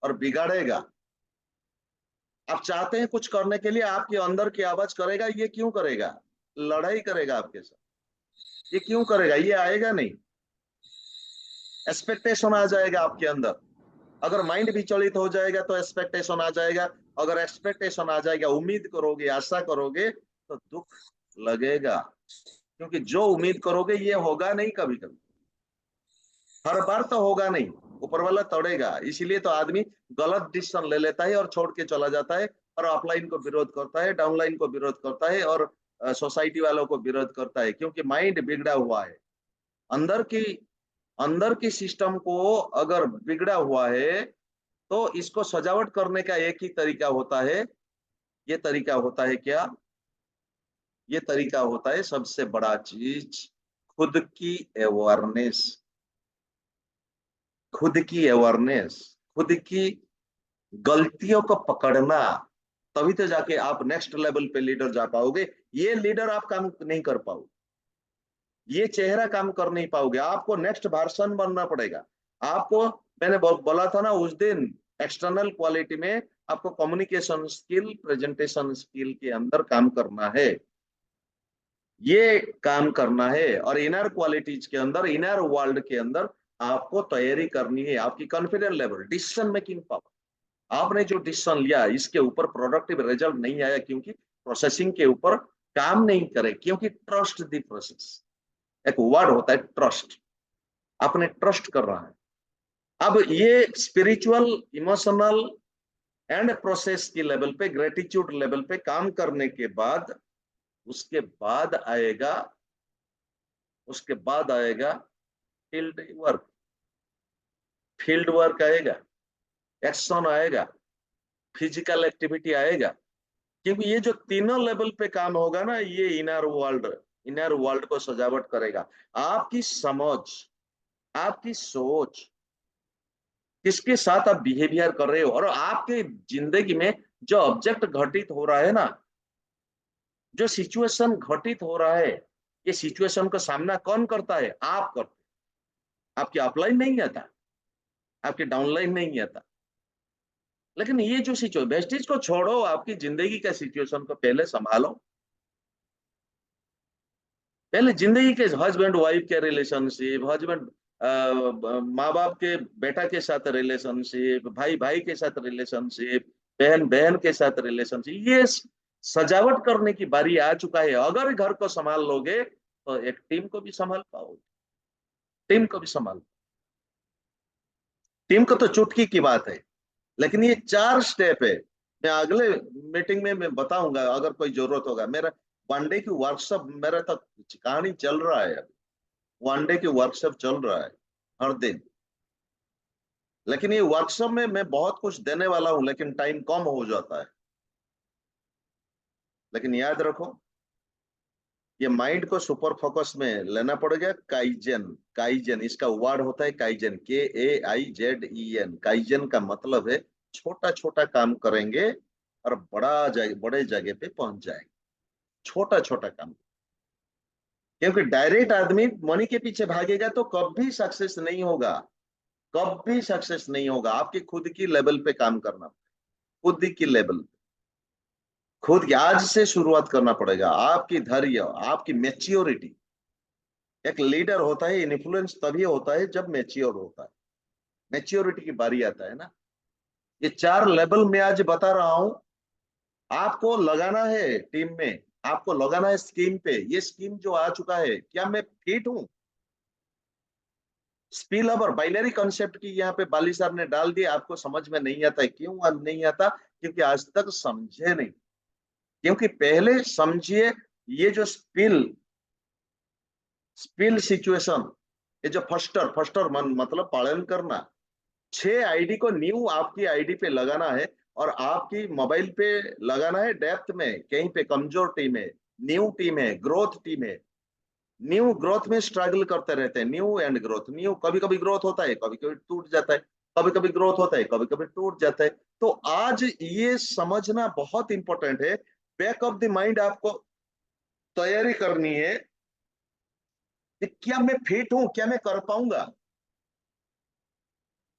और बिगाड़ेगा। आप चाहते हैं कुछ करने के लिए, आपके अंदर की आवाज करेगा, ये क्यों करेगा? लड़ाई करेगा आपके साथ। ये क्यों करेगा? ये आएगा नहीं। एक्सपेक्टेशन आ जाएगा आपके अंदर। अगर माइंड विचलित हो जाएगा तो एक्सपेक्टेशन आ जाएगा। अगर एक्सपेक्टेशन आ जाएगा, उम्मीद करोगे, आशा करोगे, तो दुख लगेगा। क्योंकि जो उम्मीद करोगे ये होगा नहीं, कभी कभी, हर बार तो होगा नहीं। ऊपर वाला तोड़ेगा। इसीलिए तो आदमी गलत डिसीजन ले लेता है और छोड़ के चला जाता है, और ऑफलाइन को विरोध करता है, डाउनलाइन को विरोध करता है, और सोसाइटी वालों को विरोध करता है, क्योंकि माइंड बिगड़ा हुआ है। अंदर की अंदर की सिस्टम को अगर बिगड़ा हुआ है, तो इसको सजावट करने का एक ही तरीका होता है। ये तरीका होता है क्या? ये तरीका होता है, सबसे बड़ा चीज, खुद की अवेयरनेस। खुद की अवेयरनेस, खुद की गलतियों को पकड़ना। तभी तो जाके आप नेक्स्ट लेवल पे लीडर जा पाओगे। ये लीडर आप काम नहीं कर पाओगे, ये चेहरा काम कर नहीं पाओगे। आपको नेक्स्ट वर्जन बनना पड़ेगा। आपको, मैंने बोला था ना उस दिन, एक्सटर्नल क्वालिटी में आपको कम्युनिकेशन स्किल, प्रेजेंटेशन स्किल के अंदर काम करना है। ये काम करना है, और इनर क्वालिटीज के अंदर, इनर वर्ल्ड के अंदर आपको तैयारी करनी है। आपकी confidence level, decision making power, आपने जो डिसीजन लिया इसके ऊपर प्रोडक्टिव रिजल्ट नहीं आया, क्योंकि प्रोसेसिंग के ऊपर काम नहीं करे, क्योंकि ट्रस्ट द प्रोसेस। एक वर्ड होता है ट्रस्ट। आपने ट्रस्ट कर रहा है। अब ये स्पिरिचुअल, इमोशनल एंड प्रोसेस की लेवल पे, ग्रेटिट्यूड लेवल पे काम करने के बाद, उसके बाद आएगा उसके बाद आएगा फील्ड वर्क। फील्ड वर्क आएगा, एक्शन आएगा, फिजिकल एक्टिविटी आएगा। क्योंकि ये जो तीनों लेवल पे काम होगा ना, ये इनर वर्ल्ड को सजावट करेगा। आपकी समझ, आपकी सोच, किसके साथ आप बिहेवियर कर रहे हो, और आपके जिंदगी में जो ऑब्जेक्ट घटित हो रहा है ना, जो सिचुएशन घटित हो रहा है, ये सिचुएशन का सामना कौन करता है? आप करते। आपकी अपलाइन नहीं आता, आपके डाउनलाइन नहीं आता। लेकिन ये जो सिचुएशन, वेस्टेज को छोड़ो, आपकी जिंदगी का सिचुएशन को पहले संभालो। पहले जिंदगी के हस्बैंड वाइफ के रिलेशनशिप, हस्बैंड माँ बाप के बेटा के साथ रिलेशनशिप, भाई भाई के साथ रिलेशनशिप, बहन बहन के साथ रिलेशनशिप, ये सजावट करने की बारी आ चुका है। अगर घर को संभाल लोगे तो एक टीम को भी संभाल पाओगे। टीम को भी संभाल, टीम को तो चुटकी की बात है। लेकिन ये 4 स्टेप है। मैं अगले मीटिंग में मैं बताऊंगा, अगर कोई जरूरत होगा। मेरा 1 डे की वर्कशॉप, मेरा तक कहानी चल रहा है अभी। 1 डे की वर्कशॉप चल रहा है हर दिन। लेकिन ये वर्कशॉप में मैं बहुत कुछ देने वाला हूं, लेकिन टाइम कम हो जाता है। लेकिन याद रखो, ये माइंड को सुपर फोकस में लेना पड़ेगा। काइजन, काइजन इसका वर्ड होता है काइजन, KAIZEN। काइजन का मतलब है छोटा छोटा काम करेंगे और बड़े जगह पे पहुंच जाएंगे। छोटा छोटा काम। क्योंकि डायरेक्ट आदमी मनी के पीछे भागेगा तो कभी सक्सेस नहीं होगा। कभी सक्सेस नहीं होगा। आपकी खुद की लेवल पे काम करना, खुद की लेवल, खुद की आज से शुरुआत करना पड़ेगा। आपकी धैर्य, आपकी मैच्योरिटी, एक लीडर होता है, इन्फ्लुएंस तभी होता है जब मैच्योर होता है, मैच्योरिटी की बारी आता है ना। ये 4 लेवल मैं आज बता रहा हूं, आपको लगाना है टीम में, आपको लगाना है स्कीम पे। ये स्कीम जो आ चुका है, क्या मैं फिट हूं? स्पिल ओवर बाइनरी कॉन्सेप्ट की यहाँ पे बाली साहब ने डाल दिया, आपको समझ में नहीं आता है। क्यों आज नहीं आता? क्योंकि आज तक समझे नहीं। क्योंकि पहले समझिए, ये जो स्पिल स्पिल सिचुएशन, ये जो फस्टर फस्टर मतलब पालन करना, 6 आईडी को न्यू आपकी आईडी पे लगाना है और आपकी मोबाइल पे लगाना है डेप्थ में। कहीं पे कमजोर टीम है, न्यू टीम है, ग्रोथ टीम है। न्यू ग्रोथ में स्ट्रगल करते रहते हैं, न्यू एंड ग्रोथ। न्यू कभी कभी ग्रोथ होता है, कभी कभी टूट जाता है, कभी कभी ग्रोथ होता है, कभी कभी टूट जाता है। तो आज ये समझना बहुत इंपॉर्टेंट है। बैक ऑफ द माइंड आपको तैयारी करनी है कि क्या मैं फिट हूं, क्या मैं कर पाऊंगा।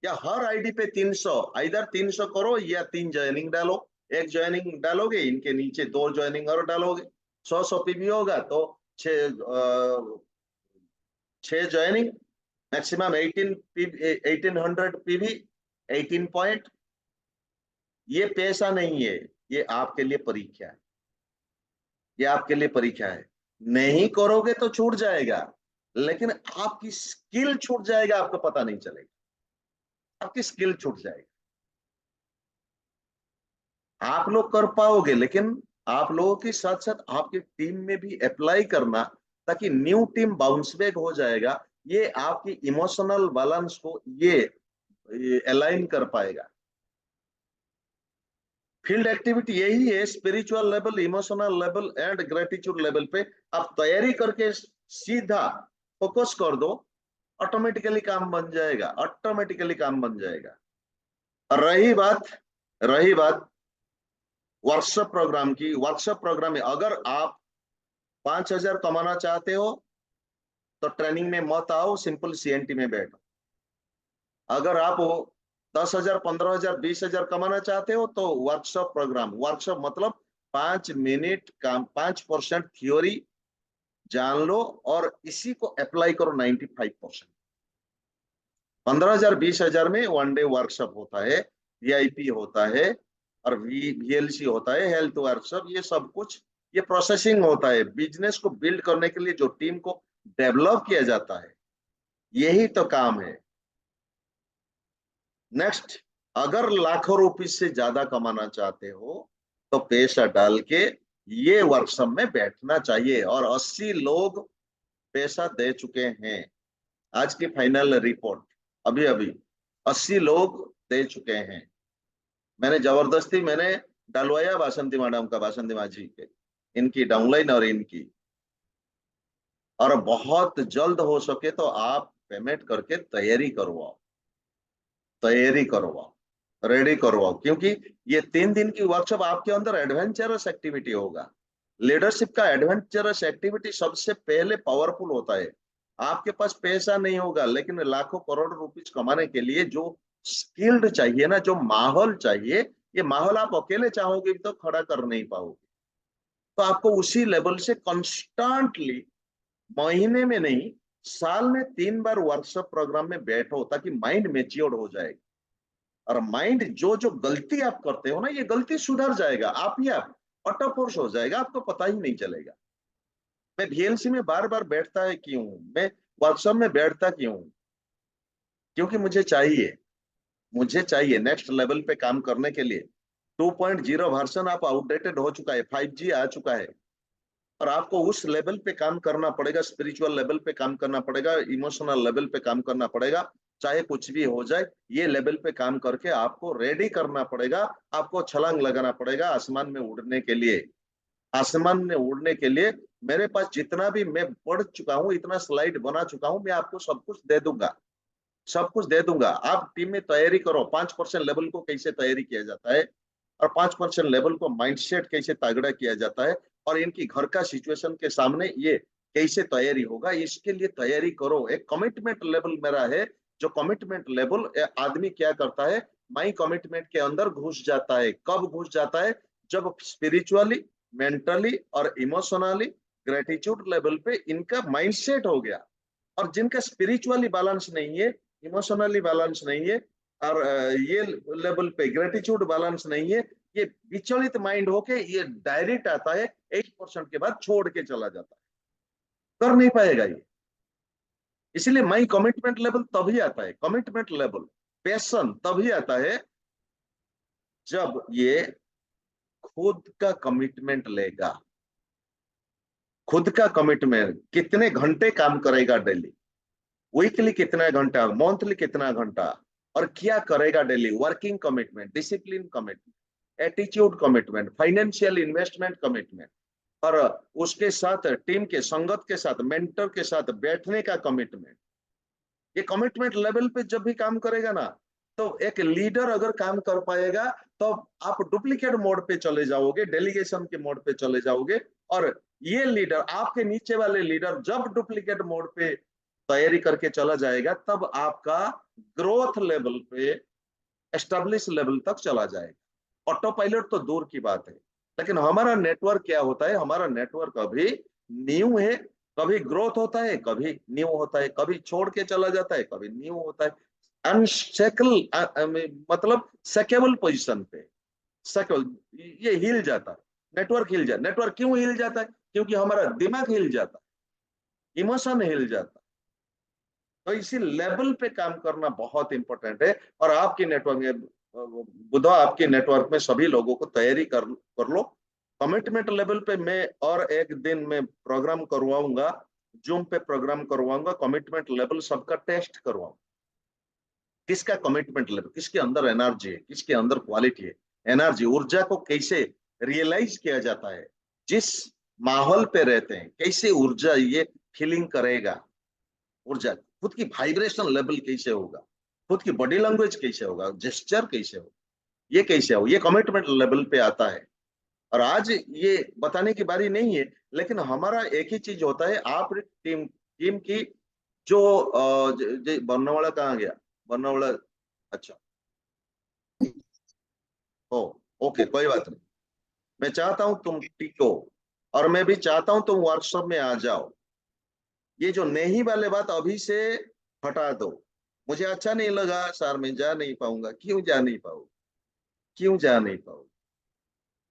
या हर आईडी पे 300, इधर 300 करो या 3 ज्वाइनिंग डालो। एक ज्वाइनिंग डालोगे, इनके नीचे 2 ज्वाइनिंग और डालोगे, 100 पीवी होगा तो 6 ज्वाइनिंग, मैक्सिमम 1800 पीवी, 18 पॉइंट। ये पैसा नहीं है, ये आपके लिए परीक्षा है, ये आपके लिए परीक्षा है। नहीं करोगे तो छूट जाएगा, लेकिन आपकी स्किल छूट जाएगा, आपको पता नहीं चलेगा, आपकी स्किल छूट जाएगी। आप लोग कर पाओगे, लेकिन आप लोगों के साथ साथ आपकी टीम में भी अप्लाई करना, ताकि न्यू टीम बाउंस बैक हो जाएगा। ये आपकी इमोशनल बैलेंस को ये अलाइन कर पाएगा। फील्ड एक्टिविटी यही है, spiritual level, emotional level and gratitude level पे आप तैयारी करके सीधा फोकस कर दो, ऑटोमेटिकली काम बन जाएगा, ऑटोमेटिकली काम बन जाएगा। और रही बात वर्कशॉप प्रोग्राम की, वर्कशॉप प्रोग्राम में अगर आप 5,000 कमाना चाहते हो तो ट्रेनिंग में मत आओ, सिंपल सीएनटी में बैठो। अगर आप 10,000, 15,000, 20,000 कमाना चाहते हो तो वर्कशॉप प्रोग्राम, वर्कशॉप मतलब 5 मिनट काम, 5% थ्योरी जान लो और इसी को अप्लाई करो 95%। 15,000, 20,000 में 1 डे वर्कशॉप होता है, वीआईपी होता है और वीएलसी होता है, हेल्थ वर्कशॉप, ये सब कुछ, ये प्रोसेसिंग होता है। बिजनेस को बिल्ड करने के लिए जो टीम को डेवलप किया जाता है, यही तो काम है। नेक्स्ट, अगर लाखों रुपए से ज्यादा कमाना चाहते हो तो पैसा डाल के ये वर्कशॉप में बैठना चाहिए। और 80 लोग पैसा दे चुके हैं, आज की फाइनल रिपोर्ट अभी अभी 80 लोग दे चुके हैं। मैंने जबरदस्ती डलवाया बासंती मैडम का, बासंती माँ जी के, इनकी डाउनलाइन और इनकी। और बहुत जल्द हो सके तो आप पेमेंट करके तैयारी करवाओ, तैयारी करवाओ, रेडी करवाओ। क्योंकि ये 3 दिन की वर्कशॉप आपके अंदर एडवेंचरस एक्टिविटी होगा। लीडरशिप का एडवेंचरस एक्टिविटी सबसे पहले पावरफुल होता है। आपके पास पैसा नहीं होगा, लेकिन लाखों करोड़ रुपीज कमाने के लिए जो स्किल्ड चाहिए ना, जो माहौल चाहिए, ये माहौल आप अकेले चाहोगे तो खड़ा कर नहीं पाओगे। तो आपको उसी लेवल से कॉन्स्टेंटली, महीने में नहीं, साल में 3 बार वर्कशॉप प्रोग्राम में बैठो, ताकि माइंड मेच्योर हो जाएगा। और माइंड जो जो गलती आप करते हो ना, ये गलती सुधर जाएगा, आप ही आप ऑटो फोर्स हो जाएगा, आपको पता ही नहीं चलेगा। मैं वीएलसी में बार बार बैठता है क्यों, मैं वर्कशॉप में बैठता क्यों? क्योंकि मुझे चाहिए नेक्स्ट लेवल पे काम करने के लिए। 2.0 वर्जन आप आउटडेटेड हो चुका है, 5G आ चुका है, और आपको उस लेवल पे काम करना पड़ेगा, स्पिरिचुअल लेवल पे काम करना पड़ेगा, इमोशनल लेवल पे काम करना पड़ेगा। चाहे कुछ भी हो जाए, ये लेवल पे काम करके आपको रेडी करना पड़ेगा। आपको छलांग लगाना पड़ेगा आसमान में उड़ने के लिए। आसमान में उड़ने के लिए मेरे पास जितना भी मैं पढ़ चुका हूँ, इतना स्लाइड बना चुका हूँ, मैं आपको सब कुछ दे दूंगा, सब कुछ दे दूंगा। आप टीम में तैयारी करो, 5% लेवल को कैसे तैयारी किया जाता है, और 5% लेवल को माइंडसेट कैसे तगड़ा किया जाता है, और इनकी घर का सिचुएशन के सामने ये कैसे तैयारी होगा, इसके लिए तैयारी करो। एक कमिटमेंट लेवल मेरा है, जो कमिटमेंट लेवल, आदमी क्या करता है, माई कमिटमेंट के अंदर घुस जाता है। कब घुस जाता है? जब स्पिरिचुअली, मेंटली और इमोशनली, ग्रेटिट्यूड लेवल पे इनका माइंडसेट हो गया। और जिनका स्पिरिचुअली बैलेंस नहीं है, इमोशनली बैलेंस नहीं है, और ये लेवल पे ग्रेटिट्यूड बैलेंस नहीं है, ये विचलित माइंड होके ये डायरेक्ट आता है, 8% के बाद छोड़ के चला जाता है, कर नहीं पाएगा ये। इसलिए माई कमिटमेंट लेवल तभी आता है, कमिटमेंट लेवल, पैशन तभी आता है जब ये खुद का कमिटमेंट लेगा। खुद का कमिटमेंट, कितने घंटे काम करेगा डेली, वीकली कितना घंटा, मंथली कितना घंटा, और क्या करेगा daily. Working commitment, discipline commitment, attitude commitment, financial investment commitment, और उसके साथ टीम के संगत के साथ, मेंटर के साथ बैठने का कमिटमेंट। ये कमिटमेंट लेवल पे जब भी काम करेगा ना, तो एक लीडर अगर काम कर पाएगा तो आप डुप्लीकेट मोड पे चले जाओगे, डेलीगेशन के मोड पे चले जाओगे। और ये लीडर, आपके नीचे वाले लीडर जब डुप्लीकेट मोड पे तैयारी करके चला जाएगा, तब आपका ग्रोथ लेवल पे, एस्टेब्लिश लेवल तक चला जाएगा। ऑटो पायलट तो दूर की बात है। लेकिन हमारा नेटवर्क क्या होता है, हमारा नेटवर्क अभी न्यू है, कभी ग्रोथ होता है, कभी न्यू होता है, कभी छोड़ के चला जाता है, कभी न्यू होता है। अनशेकल, मतलब सेकेबल पोजीशन पे, सेकेबल, ये हिल जाता है, नेटवर्क हिल जाता है। नेटवर्क क्यों हिल जाता है? क्योंकि हमारा दिमाग हिल जाता है, इमोशन हिल जाता है। तो इसी लेवल पे काम करना बहुत इंपॉर्टेंट है। और आपकी नेटवर्क में, बुधा, आपके नेटवर्क में सभी लोगों को तैयारी कर लो। कमिटमेंट लेवल पे मैं और एक दिन में प्रोग्राम करवाऊंगा, जूम पे प्रोग्राम करवाऊंगा, कमिटमेंट लेवल सबका टेस्ट करवाऊंगा। किसका कमिटमेंट लेवल, किसके अंदर एनर्जी है, किसके अंदर क्वालिटी है। एनर्जी, ऊर्जा को कैसे रियलाइज किया जाता है, जिस माहौल पे रहते हैं कैसे ऊर्जा ये फीलिंग करेगा, ऊर्जा, खुद की वाइब्रेशन लेवल कैसे होगा, खुद की बॉडी लैंग्वेज कैसे होगा, जेस्चर कैसे होगा, ये कैसे हो, ये कमिटमेंट लेवल पे आता है। और आज ये बताने की बारी नहीं है, लेकिन हमारा एक ही चीज होता है, आप टीम टीम की जो बनने कहाँ गया, बनने, अच्छा, ओ, ओके, कोई बात नहीं। मैं चाहता हूं तुम टिको, और मैं भी चाहता हूं तुम वर्कशॉप में आ जाओ। ये जो नहीं वाले बात अभी से हटा दो। मुझे अच्छा नहीं लगा सर, मैं जा नहीं पाऊंगा, क्यों जा नहीं पाऊंगा, क्यों जा नहीं पाऊंगा।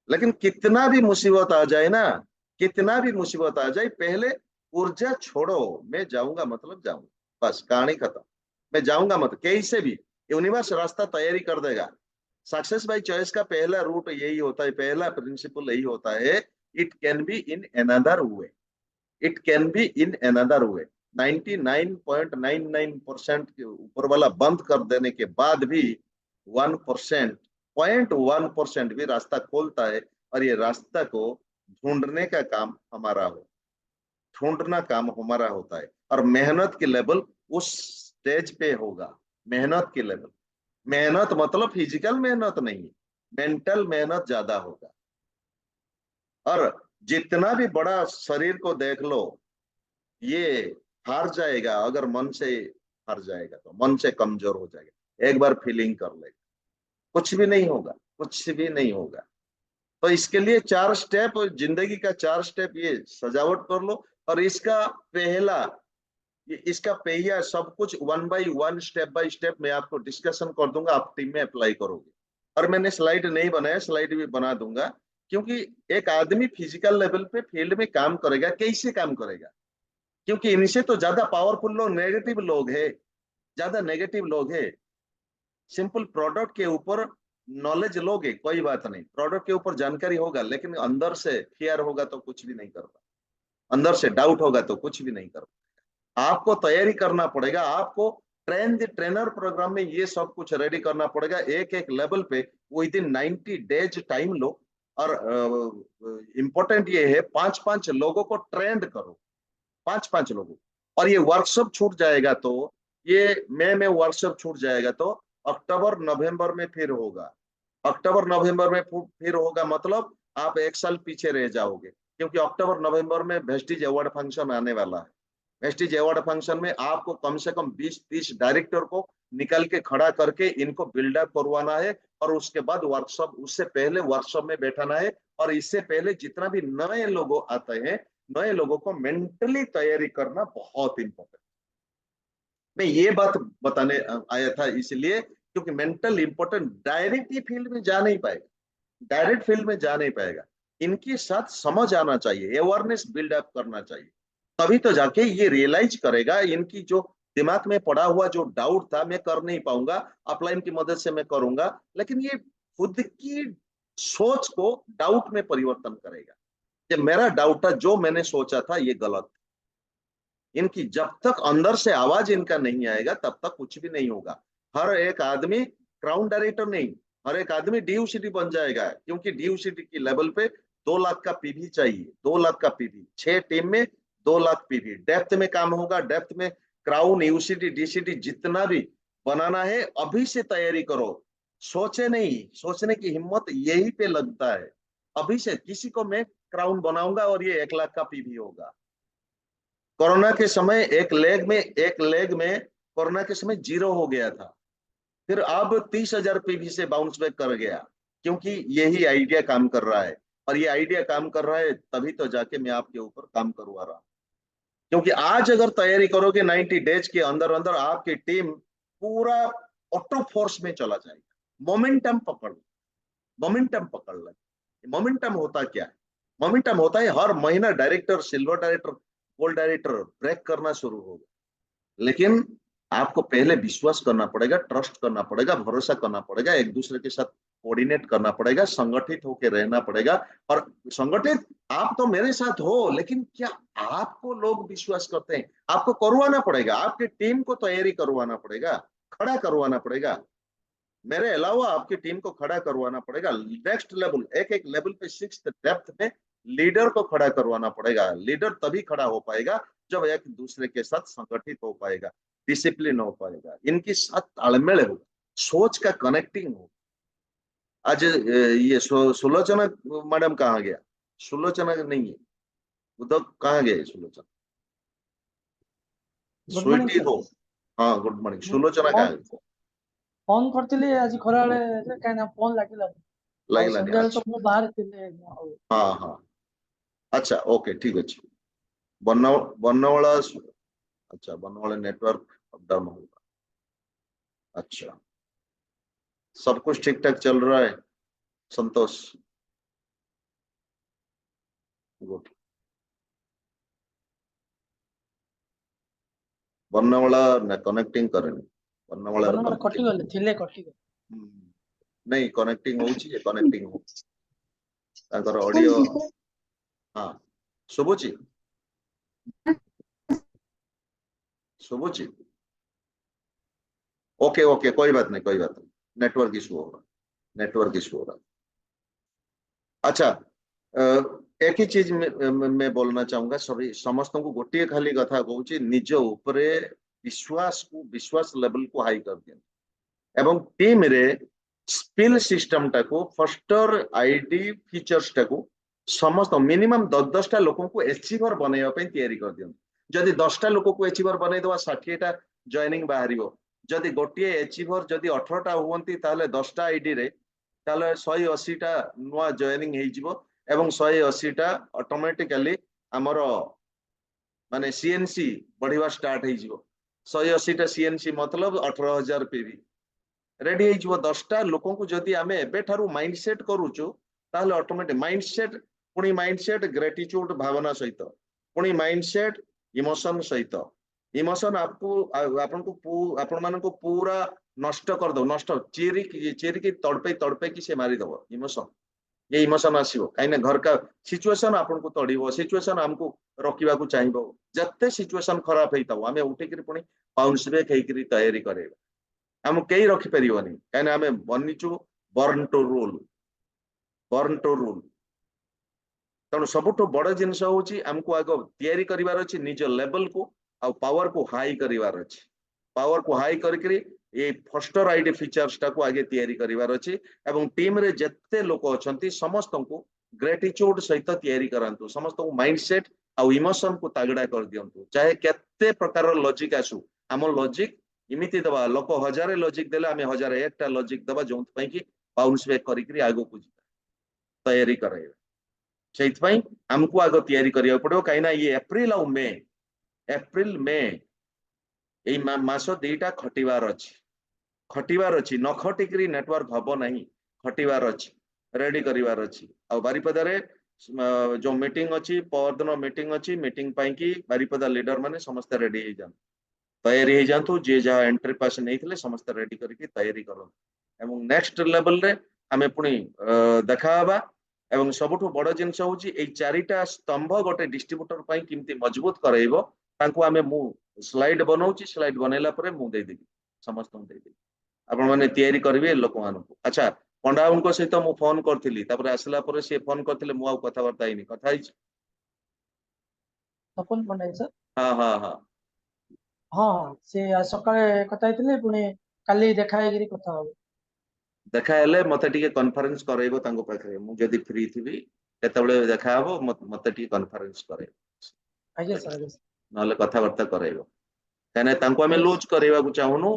लेकिन कितना भी मुसीबत आ जाए ना, कितना भी मुसीबत आ जाए, पहले ऊर्जा छोड़ो, मैं जाऊंगा मतलब जाऊंगा, बस कहानी खत्म। मैं जाऊंगा मतलब, कैसे भी यूनिवर्स रास्ता तैयारी कर देगा। सक्सेस बाय चॉइस का पहला रूट यही होता है, पहला प्रिंसिपल यही होता है, it can be in another way, it can be in another way. 99.99% के ऊपर वाला बंद कर देने के बाद भी 1%, 0.1% भी रास्ता खोलता है। और ये रास्ता को ढूंढने का काम हमारा हो, ढूंढना काम हमारा होता है। और मेहनत की लेवल उस स्टेज पे होगा, मेहनत की लेवल। मेहनत मतलब फिजिकल मेहनत नहीं, मेंटल मेहनत ज्यादा होगा। और जितना भी बड़ा शरीर को देख लो, ये हार जाएगा अगर मन से हार जाएगा, तो मन से कमजोर हो जाएगा। एक बार फीलिंग कर लेगा, कुछ भी नहीं होगा, कुछ भी नहीं होगा। तो इसके लिए 4 स्टेप, जिंदगी का 4 स्टेप ये सजावट कर लो। और इसका पहला, इसका पहिया सब कुछ 1 बाय 1, स्टेप बाय स्टेप मैं आपको डिस्कशन कर दूंगा, आप टीम में अप्लाई करोगे। और मैंने स्लाइड नहीं बनाया, स्लाइड भी बना दूंगा। क्योंकि एक आदमी फिजिकल लेवल पे फील्ड में काम करेगा, कैसे काम करेगा, क्योंकि इनसे तो ज्यादा पावरफुल लोग नेगेटिव लोग है, ज्यादा नेगेटिव लोग है। सिंपल प्रोडक्ट के ऊपर नॉलेज लोगे कोई बात नहीं, प्रोडक्ट के ऊपर जानकारी होगा, लेकिन अंदर से फियर होगा तो कुछ भी नहीं कर पाए, अंदर से डाउट होगा तो कुछ भी नहीं कर पाए। आपको तैयारी करना पड़ेगा, आपको ट्रेन द ट्रेनर प्रोग्राम में ये सब कुछ रेडी करना पड़ेगा। एक एक लेवल पे विद इन 90 डेज टाइम लो। और इम्पोर्टेंट ये है, 5-5 लोगों को ट्रेंड करो, 5-5 लोगों। और ये वर्कशॉप छूट जाएगा तो, ये मई में वर्कशॉप छूट जाएगा तो अक्टूबर नवंबर में फिर होगा। अक्टूबर नवंबर में फिर होगा, मतलब आप 1 साल पीछे रह जाओगे, क्योंकि अक्टूबर नवंबर में वेस्टिज अवार्ड फंक्शन आने वाला है। वेस्टिज अवार्ड फंक्शन में आपको कम से कम 20-30 डायरेक्टर को निकल के खड़ा करके इनको बिल्डअप करवाना है, और उसके बाद वर्कशॉप, उससे पहले वर्कशॉप में बैठाना है, और इससे पहले जितना भी नए लोग आते हैं, नए लोगों को मेंटली तैयारी करना बहुत इंपॉर्टेंट। मैं ये बात बताने आया था इसलिए क्योंकि मेंटल इंपॉर्टेंट, डायरेक्ट ही फील्ड में जा नहीं पाएगा, डायरेक्ट फील्ड में जा नहीं पाएगा। इनके साथ समझ आना चाहिए, अवेयरनेस बिल्डअप करना चाहिए, तभी तो जाके ये रियलाइज करेगा। इनकी जो दिमाग में पड़ा हुआ जो डाउट था, मैं कर नहीं पाऊंगा, अपलाइन की मदद से मैं करूंगा, लेकिन ये खुद की सोच को डाउट में परिवर्तन करेगा कि मेरा डाउट था, जो मैंने सोचा था ये गलत। इनकी जब तक अंदर से आवाज इनका नहीं आएगा तब तक कुछ भी नहीं होगा। हर एक आदमी क्राउन डायरेक्टर नहीं, हर एक आदमी डीयूसीडी बन जाएगा, क्योंकि डीयूसीडी की लेवल पे 2 लाख का पीवी चाहिए, 2 लाख का पीवी, 6 टीम में 2 लाख पीवी। डेप्थ में काम होगा, डेप्थ में क्राउन, यूसीडी, डीसीडी जितना भी बनाना है अभी से तैयारी करो। सोचे नहीं, सोचने की हिम्मत यही पे लगता है। अभी से किसी को मैं क्राउन बनाऊंगा और ये 1 लाख का पीवी होगा। कोरोना के समय एक लेग में कोरोना के समय 0 हो गया था, फिर अब 30,000 पीवी से बाउंस बैक कर गया, क्योंकि यही आइडिया काम कर रहा है। और ये आइडिया काम कर रहा है तभी तो जाके मैं आपके ऊपर काम करवा रहा हूं। क्योंकि आज अगर तैयारी करोगे 90 डेज के अंदर अंदर, आपकी टीम पूरा ऑटो फोर्स में चला जाएगा। मोमेंटम पकड़, मोमेंटम पकड़ ले। मोमेंटम होता क्या है? मोमेंटम होता है हर महीना director, silver director, gold director break करना शुरू होगा, लेकिन आपको पहले विश्वास करना पड़ेगा, ट्रस्ट करना पड़ेगा, भरोसा करना पड़ेगा, एक दूसरे के साथ कोऑर्डिनेट करना पड़ेगा, संगठित होकर रहना पड़ेगा। और संगठित आप तो मेरे साथ हो, लेकिन क्या आपको लोग विश्वास करते हैं? आपको करवाना पड़ेगा, आपकी टीम को तैयारी करवाना पड़ेगा, खड़ा करवाना पड़ेगा। मेरे अलावा आपकी टीम को खड़ा करवाना पड़ेगा। नेक्स्ट लेवल, एक एक लेवल पे, 6th डेप्थ में लीडर को खड़ा करवाना पड़ेगा। लीडर तभी खड़ा हो पाएगा जब एक दूसरे के साथ संगठित हो पाएगा, डिसिप्लिन हो पाएगा, इनके साथ तालमेल होगा, सोच का कनेक्टिंग हो। आज ये सुलोचना मैडम कहाँ गया? सुलोचना नहीं है, उद्धव कहाँ गए? सुलोचना, गुड मॉर्निंग स्वीटी हो, हाँ गुड मॉर्निंग। सुलोचना कहाँ गई? फोन करथिले आज खरा बेले काई ना फोन लागिला और लागिलानी। संध्याल तो अच्छा, मु बाहर थिले हाँ हाँ, अच्छा ओके ठीक अच्छे। बनवाला, अच्छा बनवाला नेटवर्क अप डाउन होगा। अच्छा, सब कुछ ठीक ठाक चल रहा है? संतोष, गुड। बनवाला कनेक्टिंग करेनि, बनवाला बनवाला कटि गले थिले कटि गले नहीं कनेक्टिंग होची, कनेक्टिंग हो ताकर ऑडियो। हाँ शुभुची, शुभुची, ओके ओके, कोई बात नहीं, कोई बात नहीं, नेटवर्क इशू हो रहा, नेटवर्क इशू हो रहा। अच्छा, एक ही चीज मैं बोलना चाहूंगा, सभी समस्त को गोटे खाली कथा कहूँ, निज उपरे विश्वास लेवल को हाई कर दिया, एवं टीम रे स्पिल सिस्टम टाको, फस्टर आईडी फीचर्स टाको समस्त मिनिमम 10-10टा लोगों को एचीवर बनैया तैयारी कर दियंतु। जदि 10टा लोक को एचीवर बनई दवा 60टा जॉइनिंग बाहर, जदि गोटे एचीवर जदि 18टा हुअंती ताले 10टा आईडी रे ताले 180टा नुआ जॉइनिंग हेजिवो, एवं 180टा ऑटोमेटिकली हमर माने सीएनसी बढ़िवा स्टार्ट हेजिवो। 180टा सीएनसी मतलब 18,000 पीवी रेडी हेजिवो। 10टा लोकों को जदि आमे एबे ठारू माइंडसेट करूचु ताले ऑटोमेटिक माइंडसेट, पुणी माइंडसेट ग्रेटिट्यूड भावना सहित, पुणी माइंडसेट इमोशन सहित। इमोशन आपको आपण मानको पूरा नष्ट कर दो, नष्ट चीरी तड़पे कि से मारी दबो इमोशन। ये इमोशन आसीबो काइना घर का सिचुएशन आपन को तड़ीबो, सिचुएशन हमको रोकिबा को चाहिबो। जत्ते सिचुएशन खराब हेइताओ आमे उठिकरी पुणी बाउंस बैक हेइकरी तैयारी करेबा। हम कई रखी परिबनी काइना आमे बनिचु born to rule, born to rule. तेणु सबुठ बड़ जिनस होची हमको आग तैयारी करिवार अछि निज लेवल को, आ पावर को हाई करिवार अछि। पावर को हाई करिकरी ये फस्टर आईडी फीचर्स टाको आगे तैयारी करिवार अछि, एवं टीम रे जत्ते लोक अछंती समस्त को ग्रेटिट्यूड सहित तैयारी करंतु, समस्त को माइंडसेट आउ इमोशन को तागड़ा कर दियंतु चाहे केते प्रकार लॉजिक आसु आम लॉजिक इमिति दबा लोक हजारे लॉजिक देले आमे हजारे एकटा लॉजिक दबा जोंत पई कि बाउंस बैक करिकरी आगो को तैयारी कराइबा सेइथपई हमको आगो तैयारी करिया पड़ो काइना ये एप्रिल मे एई मास दुईटा खटिवार अछि न खटिकरी नेटवर्क हबो नहीं खटिवार अछि रेडी करिवार अछि आ बारिपदारे जो मीटिंग अछि परदिन मीटिंग अछि मीटिंग पाई कि बारिपदा लीडर माने समस्त रेडी हो जान तैयारी हो जातु जे जहाँ एंट्री पास नहीं समस्त रेडी करके तैयारी करूँ एवं नेक्स्ट लेवल रे आमे पुणी देखा हबा एवं सबुठु बड़ जिनस हूँ चारिटा स्तंभ गोटे डिस्ट्रीब्यूटर पाई किमती मजबूत करइबो तांको आमे मु स्लाइड बनाउची स्लाइड बनैला परे मु दे देबी समस्त दे देबी आपण माने तैयारी करिवे लोक मानकु अच्छा पंडा उनको सहित मु फोन करथिली तापर आसला परे से फोन करथिले मु आ कथा वार्ता हिनी कथा हिच तपन पंडाई सर हां हां हां हाँ हाँ से सकाळे कथा हेतिले पुणी काली देखा हेगिरी कथा हो देखा हेले मते टिके कॉन्फ्रेंस करैबो तांको पाखरे मु जदी फ्री थिबी केतबेले देखा हबो मते टिके कॉन्फ्रेंस आज्ञा करैबो सर नले कथा वार्ता करैबो काने तांको हमें आज्ञा लूज करैबा को चाहुनु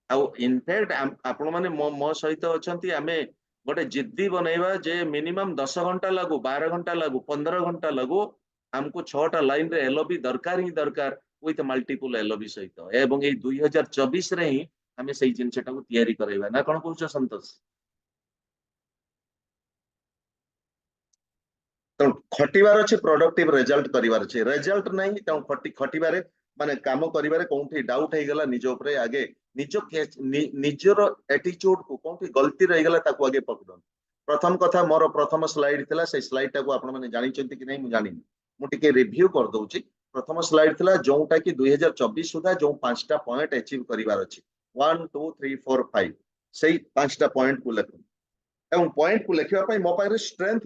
आ इनफैक्ट आपण माने मो सहित अछंती आमे गोटे जिद्दी बनैबा जे मिनिमम 10 घंटा लागू 12 घंटा लागू 15 घंटा लागू हमको 6टा लाइन रे एलओबी दरकार ही दरकार विथ मल्टीपल एलओबी सहित एवं ए 2024 रे ही हमें सही जिनसटा को तैयारी करैबा ना कोन कहउछ संतोष तो खटिबार अछि प्रोडक्टिव रिजल्ट करिवार अछि रिजल्ट नहीं तो खटिबारे माने काम करिबारे कोउठी डाउट हे गला निज ऊपर आगे निजर एटीट्यूड को कोउठी गलती रहि गला ताको आगे पकड़ प्रथम कथा मोर प्रथम स्लाइड थिला से स्लाइड टाको आपण माने जानि चंती कि नहीं मु जानि मु टिके रिव्यू कर दउची प्रथम स्लाइड थिला जोटा कि 2024 सुधा जो पांचटा पॉइंट अचीव करिवार अछि 1 2 3 4 5 सेही पांचटा पॉइंट को लेख एवं पॉइंट को लेखिबा पई मो पाखरे स्ट्रेंथ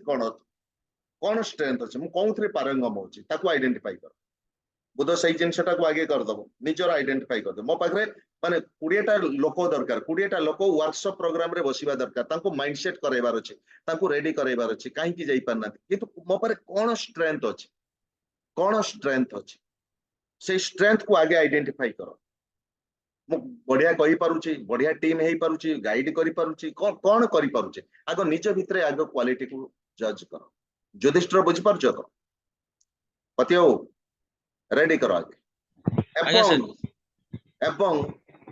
कोन स्ट्रेंथ अछि मु कोउथरे पारंगम होची ताको आइडेंटिफाई कर बुध सही जिनसटा को आगे कर दबो निजर आइडेंटिफाई कर दो मो पाखरे माने 20टा लोक दरकार 20टा लोक वर्कशॉप प्रोग्राम रे बसिबा दरकार ताको माइंडसेट करैबार अछि ताको रेडी करैबार अछि काहे कि जाई पारना किंतु मो पारे कोन स्ट्रेंथ अछि से स्ट्रेंथ को आगे आइडेंटिफाई करो मु बढ़िया कहि पारुची बढ़िया टीम हेई पारुची गाइड करि पारुची कोन करि पारुची आगो निज भितरे आगो क्वालिटी को जज करो युधिष्ठिर बुझी पारुछ तो पतियो रेडी करो आगे एवं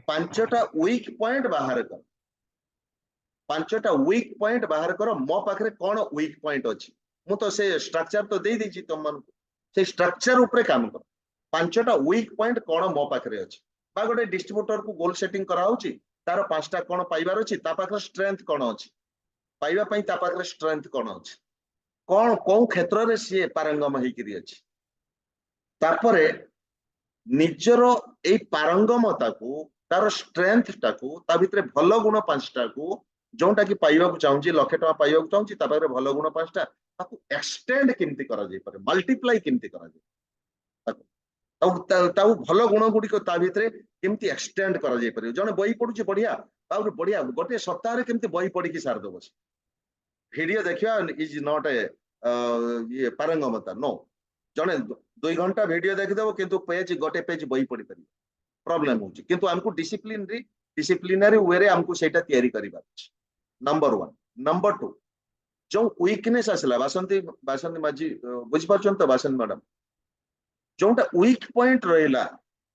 पांचटा वीक पॉइंट बाहर कर पांचटा वीक पॉइंट बाहर करो मो पाखरे कोन वीक पॉइंट अछि मु तो से स्ट्रक्चर तो दे दीची तुम मन से स्ट्रक्चर ऊपर काम कर पांचटा वीक पॉइंट कोन मो पाखरे अछि बा गोटे डिस्ट्रीब्यूटर को गोल सेटिंग करा होची तार पांचटा कोन पाइबार अछि ता पाखरे स्ट्रेंथ कोन अछि पाइबा पई ता पाखरे स्ट्रेंथ कोन अछि कोन को क्षेत्र रे से पारंगम हेई करी अछि तापरे निजरो ए पारंगमता को तार स्ट्रेंथ टाको ता भितरे भलो गुण पांचटा को जोंटा कि पाइबा को चाहूची लक्ष टका पाइबा को चाहूची ता पाखरे भलो गुण पांचटा ताको एक्सटेंड केमती करा जाय पारे मल्टीप्लाई केमती करा जाय ताऊ भल गुण गुड़िक ता भितरे केमती एक्सटेंड करा जाय पारे जने बही पढुची बढ़िया ताऊ बढ़िया गोटे सप्ताह रे केमती बही पढी कि सार दबो वीडियो देखिया इज नॉट ए ये पारंगमता नो जने 2 घंटा वीडियो देखिदेबो किंतु पेज गोटे पेज बही पढ़ी पारि प्रॉब्लम होची किंतु हमको डिसिप्लिनरी वे रे हमको सेटा तयारी करिबा नंबर 1 नंबर 2 जो वीकनेस आसला बासंती माजी बुझ पाछन तो बासन मैडम जोटा वीक पॉइंट रहिला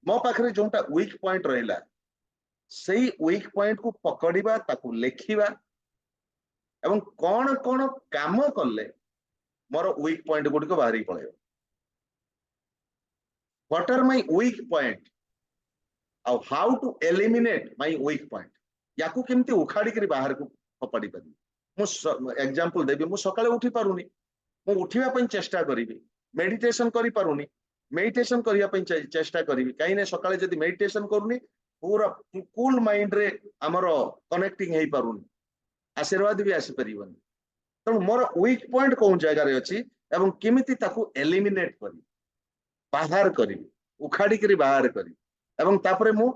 मो पाखरे जोटा वीक पॉइंट रहिला सेही वीक पॉइंट को पकड़िबा ताकू लेखिबा एवं कौन कौन काम कले मोर वीक पॉइंट गुडी को बाहरी पळेयो what are my weak point और how to eliminate my weak point याकू केमती उखाड़ी करी बाहर को फपाड़ी पारी मु एग्जांपल देबी मु सकाळे उठी पारुनी मु उठिबा पई चेष्टा करिवि मेडिटेशन करि पारुनी मेडिटेशन करिया पई चेष्टा करिवि काई ने सकाळे जदी मेडिटेशन करूनी पूरा कूल माइंड रे हमरो कनेक्टिंग हेई पारुनी आशीर्वाद भी आसी परिबनी तो मोर वीक पॉइंट कौन जगह रे अछि एवं केमिति ताकू एलिमिनेट करी बाहर करी उखाड़ी करी बाहर करी एवं तापरे मु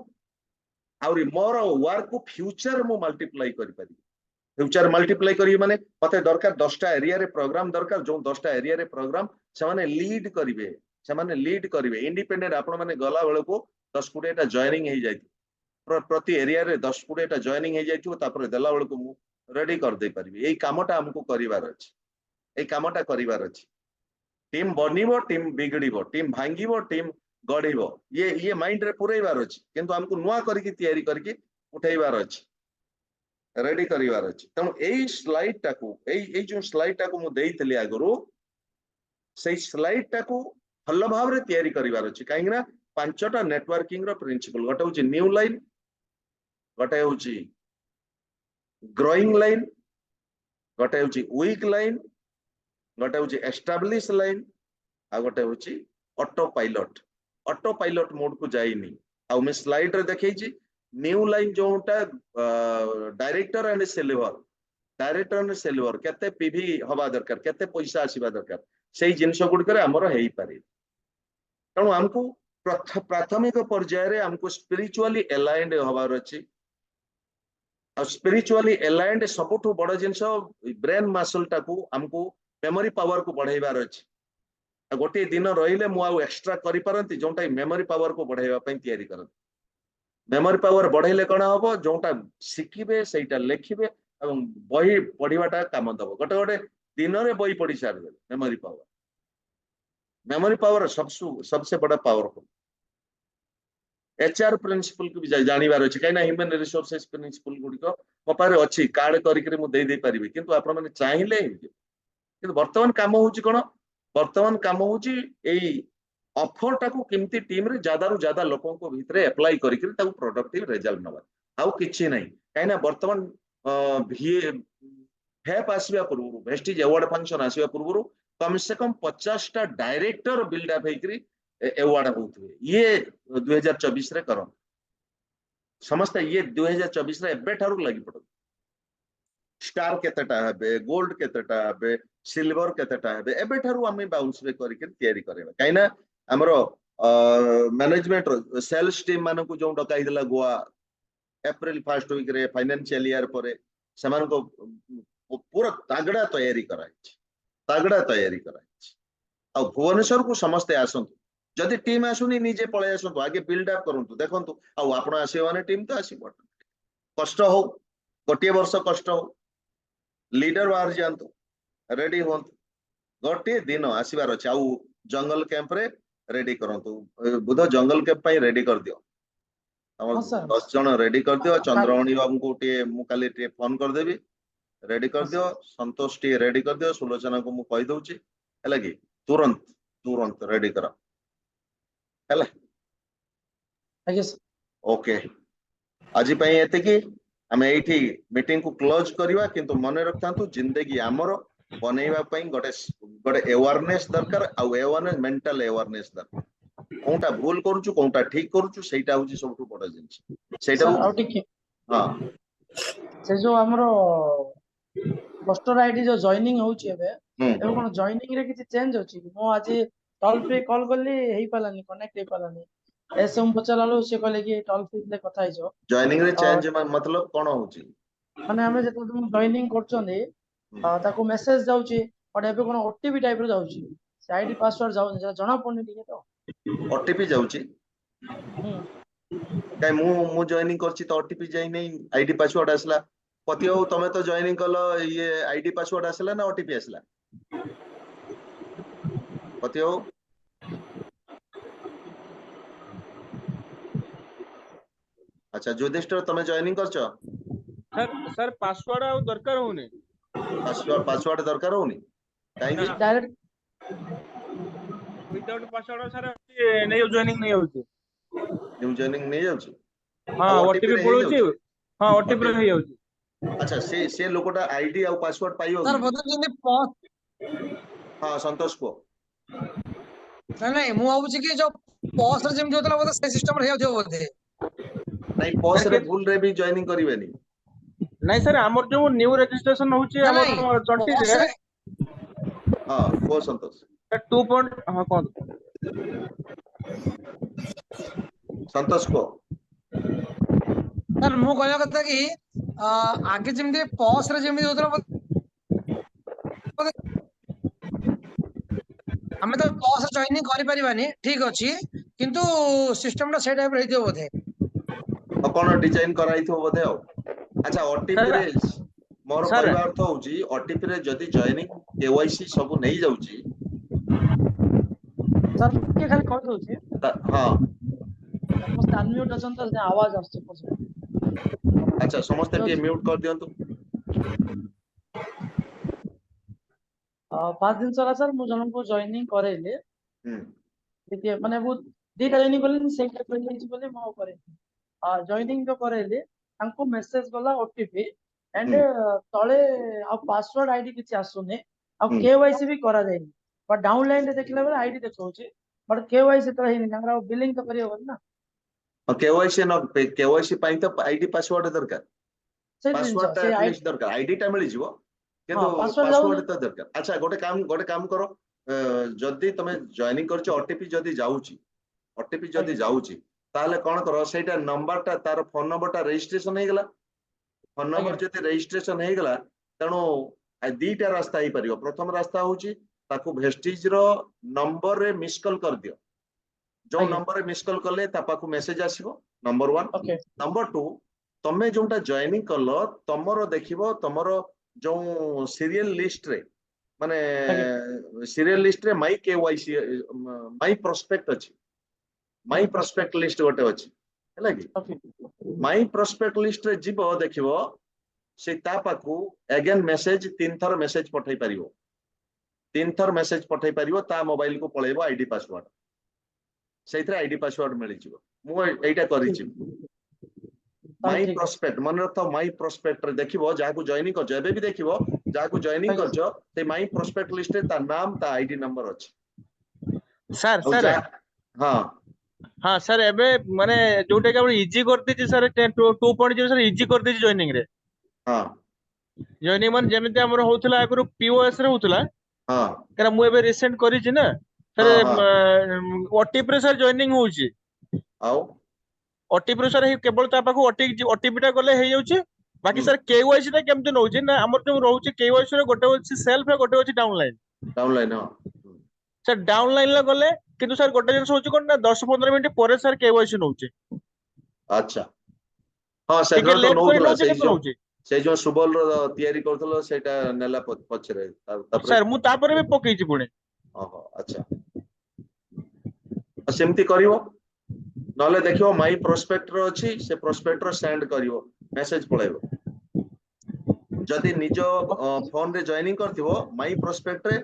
आउरी मोर वर्क को फ्यूचर मु मल्टीप्लाई करी पारी फ्यूचर मल्टीप्लाई करी माने मते दरकार 10टा एरिया रे प्रोग्राम दरकार जो 10टा एरिया रे प्रोग्राम से माने लीड करिवे से माने लीड करिवे इंडिपेंडेंट आपण माने गला बेले को 10-20टा जॉइनिंग हो जाय प्रति एरिया रे 10-20टा जॉइनिंग हो जाय तापर देला बेले को मु रेडी कर दे परिबे एई कामटा हमको करिवार अछि एई कामटा करिवार अछि टीम बनिबो टीम बिगड़िबो टीम भांगिबो टीम गढ़िबो ये माइंड रे पुरैबार अछि किंतु हमको नुआ करके तयारी करके उठैबार अछि रेडी करिवार अछि त एई स्लाइड टाकू एई जो स्लाइड टाकू मु देइतली आगरो सेई स्लाइड टाकू भल भाव रे तयारी करिवार अछि काहे ना पांचटा नेटवर्किंग रो प्रिंसिपल गोटे होची न्यू लाइन गोटे होची ग्रोइंग लाइन गोटे होची वीक लाइन गोटे होची एस्टाब्लिश लाइन आ गोटे होची ऑटो पायलट मोड को जाइनी आ मैं स्लाइड रे देखैची न्यू लाइन जोटा डायरेक्टर एंड सेल्वर केते पीवी हवा दरकार केते पैसा आसीबा दरकार सेही जिंस गुड करे हमर हेई पारे तेणु हमको प्राथमिक पर्याय रे हमको स्पिरिचुअली अलाइंड हबार अछि आ स्पिरिचुअली अलाइंड सबुठु बड़ जिंस ब्रेन मसल टाकू हमको मेमोरी पावर को बढ़ाइबार अछि गोटे दिन रहिले मु आउ एक्स्ट्रा करि परंती जोंटा मेमोरी पावर को बढ़ाइबा पई तयारी करंती मेमोरी पावर बढ़ाइले कोन हबो जोंटा शिखिबे सेटा लेखिबे एवं बही पढिबाटा काम दबो गोटे गोटे दिन रे बही पढि सारबे मेमोरी पावर सबसे बड़ा पावरफुल एचआर प्रिंसिपल को भी जानिबार अछि काइना ह्यूमन रिसोर्सेस प्रिंसिपल गुडिको मो पारे अछि कार्ड करिकरी मु देई परिबे किंतु आपण माने चाहिले किंतु वर्तमान काम होउची कोन वर्तमान काम होउची एई ऑफर टाकू केमती टीम रे ज्यादा रु ज्यादा लोगों को भितरे अप्लाई करिकरी ताकू प्रोडक्टिव रिजल्ट नबा आउ किछि नै काइना वर्तमान भेप आसीबा पूर्व वेस्टिज अवार्ड फंक्शन आसीबा पूर्व कम से कम 50 टा डायरेक्टर बिल्डअप हेकरी अवार्ड होउथवे ये 2024 रे करन समस्त ये 2024 रे एबे ठारू लागि पड़ो स्टार केतेटा हेबे गोल्ड केतेटा हेबे सिल्वर केतेटा हेबे एबे ठारू आमे बाउंस बे करिके तयारी करेबा काइना हमरो मैनेजमेंट सेल्स टीम मानन को जो डकाई दिला गोवा अप्रैल फर्स्ट वीक रे फाइनेंशियल ईयर परे समान को पूरा तागड़ा तयारी कराई आ भुवनेश्वर को समस्ते आसंतु जदि टीम आसुनी निजे पळे आसंतु आगे बिल्ड अप करंतु देखंतु आ आपण आसीबो माने टीम तो आसीबो कष्ट हो गोटे वर्ष कष्ट हो लीडर बाहर जानतु रेडी होंतु गोटे दिन आसीबार अछि आ जंगल कैंप रे रेडी करंतु बुध जंगल कैंप पई रेडी कर दियो हाँ सर 10 जन रेडी कर दियो चंद्रमणि बाबू को टे मु काली टे फोन कर देबी रेडी कर हाँ दियो संतोष टी रेडी कर दियो सुलोचना को मु कहि दउची हैला कि तुरंत रेडी करा हैला आगे सर ओके आज पई एते कि हमें एठी मीटिंग को क्लोज करवा किंतु मने रखतांतु जिंदगी हमरो बनेइबा पई गोटे अवेयरनेस दरकार आ अवेयरनेस मेंटल अवेयरनेस दरकार कोनटा भूल करूछु कोनटा ठीक करूछु सेटा होची सबटु बड़ जिंस सेटा सर आउट की हां से जो हमरो पोस्टर आईडी जो जॉइनिंग होउची एबे एबे हम्म कोन जॉइनिंग रे किछि चेंज होची मो आज टोल फ्री कॉल करली हेई पालानी कनेक्ट हेई पालानी एसे हम पचारालो से कहले कि टोल फ्री ले कथा हिजो जॉइनिंग रे चेंज मतलब कोन होची माने हमें जतो तुम जॉइनिंग करचोंदी ताको मेसेज जाउची और एबे कोन ओटीपी टाइप रो जाउची से आईडी पासवर्ड जाउ जणा पड़नी ठीक तो ओटीपी जाउची काई मु जॉइनिंग करची तो ओटीपी जाई नै आईडी पासवर्ड आसला पति हो तमे तो जॉइनिंग कलो ये आईडी पासवर्ड आसला ना ओटीपी आसला पति हो अच्छा ज्योतिष तमे जॉइनिंग करचो सर पासवर्ड आ दरकार होने पासवर्ड दरकार होनी काई कि डायरेक्ट विदाउट पासवर्ड सर नहीं जॉइनिंग नहीं होती न्यू जॉइनिंग नहीं जाउची हां ओटीपी पळुची हां ओटीपी रे जाउची अच्छा से लोकटा आईडी आ पासवर्ड पाइयो सर बोलते जिंदे पॉस हां संतोष को नहीं मु आबुची कि जो पॉस रे जेम जोतला बोलते से सिस्टम रे हेउ बोलते नहीं पॉस रे भूल रे भी जॉइनिंग करिवेनी नहीं सर हमर जो न्यू रजिस्ट्रेशन होची हमर 20 रे हां को संतोष 2 पॉइंट हां कोन संतोष को सर मु कहया कथा कि आगे जेमदे पॉस रे जेमदे जोतला ଆମେ ତ ପସ୍ ଜଏନିଂ କରିପାରିବାନି ଠିକ ଅଛି କିନ୍ତୁ ସିଷ୍ଟମ ଟା ସେଇ ଟାଇପ ର ହେଇଥିବ ବୋଧେ ଆଉ କଣ ଡିଜାଇନ କରାହେଇଥିବ ବୋଧେ ଆଉ। ଆଚ୍ଛା ଓଟିପି ରେ ମୋର ସାର୍ କହିବା ଅର୍ଥ ହଉଛି ଓଟିପି ରେ ଯଦି ଜଏନିଂ କେୱାଇସି ସବୁ ନେଇ ଯାଉଛି ସାର୍ ମୁଁ ଟିକେ ଖାଲି କହିଦଉଛି ହଁ ସମସ୍ତେ ଅନମ୍ୟୁଟ ଅଛନ୍ତି ତ ସେଥିପାଇଁ ଆୱାଜ ଆସୁଛି ପଛରେ। ଆଚ୍ଛା ସମସ୍ତେ ଟିକେ ବୁଝିପାରୁଛି। ମ୍ୟୁଟ କରିଦିଅନ୍ତୁ। 5 ଦିନ ହେଲା ସାର୍ ମୁଁ ଜଣଙ୍କୁ ଜଏନିଂ କରେଇଲି ହୁଁ ଟିକେ ମାନେ ମୁଁ ଦିଟା ଜଏନିଂ କଲି ସେଇଟା କହିଯାଇଛି ବୋଲି ମୁଁ ଆଉ କରେଇଲି ଜଏନିଂ ତ କରେଇଲି ତାଙ୍କୁ ମେସେଜ ଗଲା ଓଟିପି ହୁଁ ଏଣ୍ଡ ତଳେ ଆଉ ପାସୱାର୍ଡ ଆଇଡି କିଛି ଆସୁନି ଆଉ ହୁଁ କେୱାଇସି ବି କରାଯାଇନି ବଟ୍ ଡାଉନ ଲାଇନ ରେ ଦେଖିଲା ବେଳେ ଆଇଡି ଦେଖଉଛି ବଟ୍ କେୱାଇସି ତ ହେଇନି ତାଙ୍କର ଆଉ ବିଲିଂ ତ କରିହବନି ନା କେୱାଇସି ପାଇଁ ତ ଆଇଡି ପାସୱାର୍ଡ ଦରକାର। ସେଇ ଜିନିଷ ପାସୱାର୍ଡ ଟା ସେ ଆଇଡି ଆଟଲିଷ୍ଟ ଦରକାର ଆଇଡି ଟା ମିଳିଯିବ ହଁ କିନ୍ତୁ ପାସୱାର୍ଡ ଯାଉନି ପାସୱାର୍ଡ ତ ଦରକାର। ଆଚ୍ଛା ଗୋଟେ କାମ କର ଯଦି ତମେ ଜଏନିଂ କରିଛ ଓଟିପି ଯଦି ଆଜ୍ଞା ଯାଉଛି ତାହେଲେ କଣ କର ସେଇଟା ନମ୍ବର ଟା ତାର ଫୋନ ନମ୍ବର ଟା ରେଜିଷ୍ଟ୍ରେସନ ହେଇଗଲା ଫୋନ ଆଜ୍ଞା ନମ୍ବର ଯଦି ରେଜିଷ୍ଟ୍ରେସନ ହେଇଗଲା ତେଣୁ ଦିଟା ରାସ୍ତା ହେଇପାରିବ। ପ୍ରଥମ ରାସ୍ତା ହଉଛି ତାକୁ ଭେଷ୍ଟିଜ ର ନମ୍ବରରେ ମିସ୍ କଲ୍ କରିଦିଅ। ଯୋଉ ଆଜ୍ଞା ନମ୍ବରରେ ମିସ୍ କଲ୍ କଲେ ତା ପାଖକୁ ମେସେଜ ଆସିବ ନମ୍ବର 1। ଓକେ ନମ୍ବର 2 ତମେ ଯୋଉଟା ଜଏନିଂ କଲ ତମର ଦେଖିବ ତମର ଯୋଉ ସିରିଏଲ ଲିଷ୍ଟରେ ମାନେ ଆଜ୍ଞା ସିରିଏଲ ଲିଷ୍ଟରେ ମାଇ କେୱାଇସି ମାଇ ପ୍ରସ୍ପେକ୍ଟ ଅଛି ମାଇ ପ୍ରସ୍ପେକ୍ଟ ଲିଷ୍ଟ ଗୋଟେ ଅଛି ହେଲା କି ଓକେ ମାଇ ପ୍ରସ୍ପେକ୍ଟ ଲିଷ୍ଟରେ ଯିବ ଦେଖିବ ସେ ତା ପାଖକୁ ଏଗେନ୍ ମେସେଜ 3 ଥର ମେସେଜ ପଠେଇ ପାରିବ 3 ଥର ମେସେଜ ପଠେଇ ପାରିବ ତା ମୋବାଇଲକୁ ପଳେଇବ ଆଇଡି ପାସୱାର୍ଡ ସେଇଥିରେ ଆଇଡି ପାସୱାର୍ଡ ମିଳିଯିବ। ମୁଁ ଏଇଟା କରିଛି ତାହେଲେ ମାଇ ଠିକ ଅଛି ପ୍ରସ୍ପେକ୍ଟ ମନେ ରଖ ମାଇ ପ୍ରସ୍ପେକ୍ଟରେ ଦେଖିବ ଯାହାକୁ ଜଏନିଂ କରିଛ ଏବେ ବି ଦେଖିବ ଯାହାକୁ ଜଏନିଂ ଆଜ୍ଞା କରିଛ ସେ ମାଇ ପ୍ରସ୍ପେକ୍ଟ ଲିଷ୍ଟରେ ତା ନାମ ତା ଆଇଡି ନମ୍ବର ଅଛି। ସାର୍ ଆଉ ସାର୍ ଯା ହଁ ହଁ ସାର୍ ଏବେ ମାନେ ଯୋଉଟା କି ଆମେ ଇଜି କରିଦେଇଛି ସାର୍ 2.0 ସାର୍ ଇଜି କରିଦେଇଛି ଜଏନିଂ ରେ ହଁ ଜଏନିଂ ମାନେ ଯେମିତି ଆମର ହଉଥିଲା ଆଗରୁ ପିଓଏସ୍ ରେ ହଉଥିଲା ହଁ କାରଣ ମୁଁ ଏବେ ରିସେଣ୍ଟ କରିଛି ନା ହଁ ସାର୍ ହଁ ଓଟିପି ରେ ସାର୍ ଜଏନିଂ ହଉଛି ଆଉ ଓଟିପି ରେ ସାର୍ କେବଳ ତା ପାଖକୁ ଓଟିପି ଟା ଗଲେ ହେଇଯାଉଛି ବାକି ହୁଁ ସାର୍ କେୱାଇସି ଟା କେମିତି ନଉଛି ନା ଆମର ଯୋଉ ରହୁଛି କେୱାଇସି ର ଗୋଟେ ଅଛି ସେଲ୍ଫ ଗୋଟେ ଅଛି ଡାଉନ ଲାଇନ୍ ଡାଉନଲାଇନ ହଁ ସାର୍ ଡାଉନ ଲାଇନ୍ ରେ ଗଲେ କିନ୍ତୁ ସାର୍ ଗୋଟେ ଜିନିଷ ହଉଛି କଣ ନା 10-15 ମିନିଟ୍ ପରେ ସାର୍ କେୱାଇସି ନଉଛି ଆଚ୍ଛା ହଁ ଟିକେ ସେଦିନ ତ ଲେଟ୍ କରି ନଉଥିଲା ନଉଛି କିନ୍ତୁ ନଉଛି ସେଇ ଯୋଉ ସୁବଲ ତିଆରି କରୁଥିଲ ସେଇଟା ନେଲା ପଛରେ ତାପରେ ସାର୍ ମୁଁ ତାପରେ ବି ପକେଇଛି ପୁଣି ଓହୋ ଆଚ୍ଛା ସେମିତି କରିବ ନହେଲେ ଦେଖିବ ମାଇ ପ୍ରୋସ୍ପେକ୍ଟ ଅଛି ସେ ପ୍ରୋସ୍ପେକ୍ଟ ସେଣ୍ଡ କରିବ ମେସେଜ ପଳେଇବ ଯଦି ନିଜ ଫୋନ ରେ ଜଏନିଂ କରିଥିବ ମାଇ ପ୍ରୋସ୍ପେକ୍ଟରେ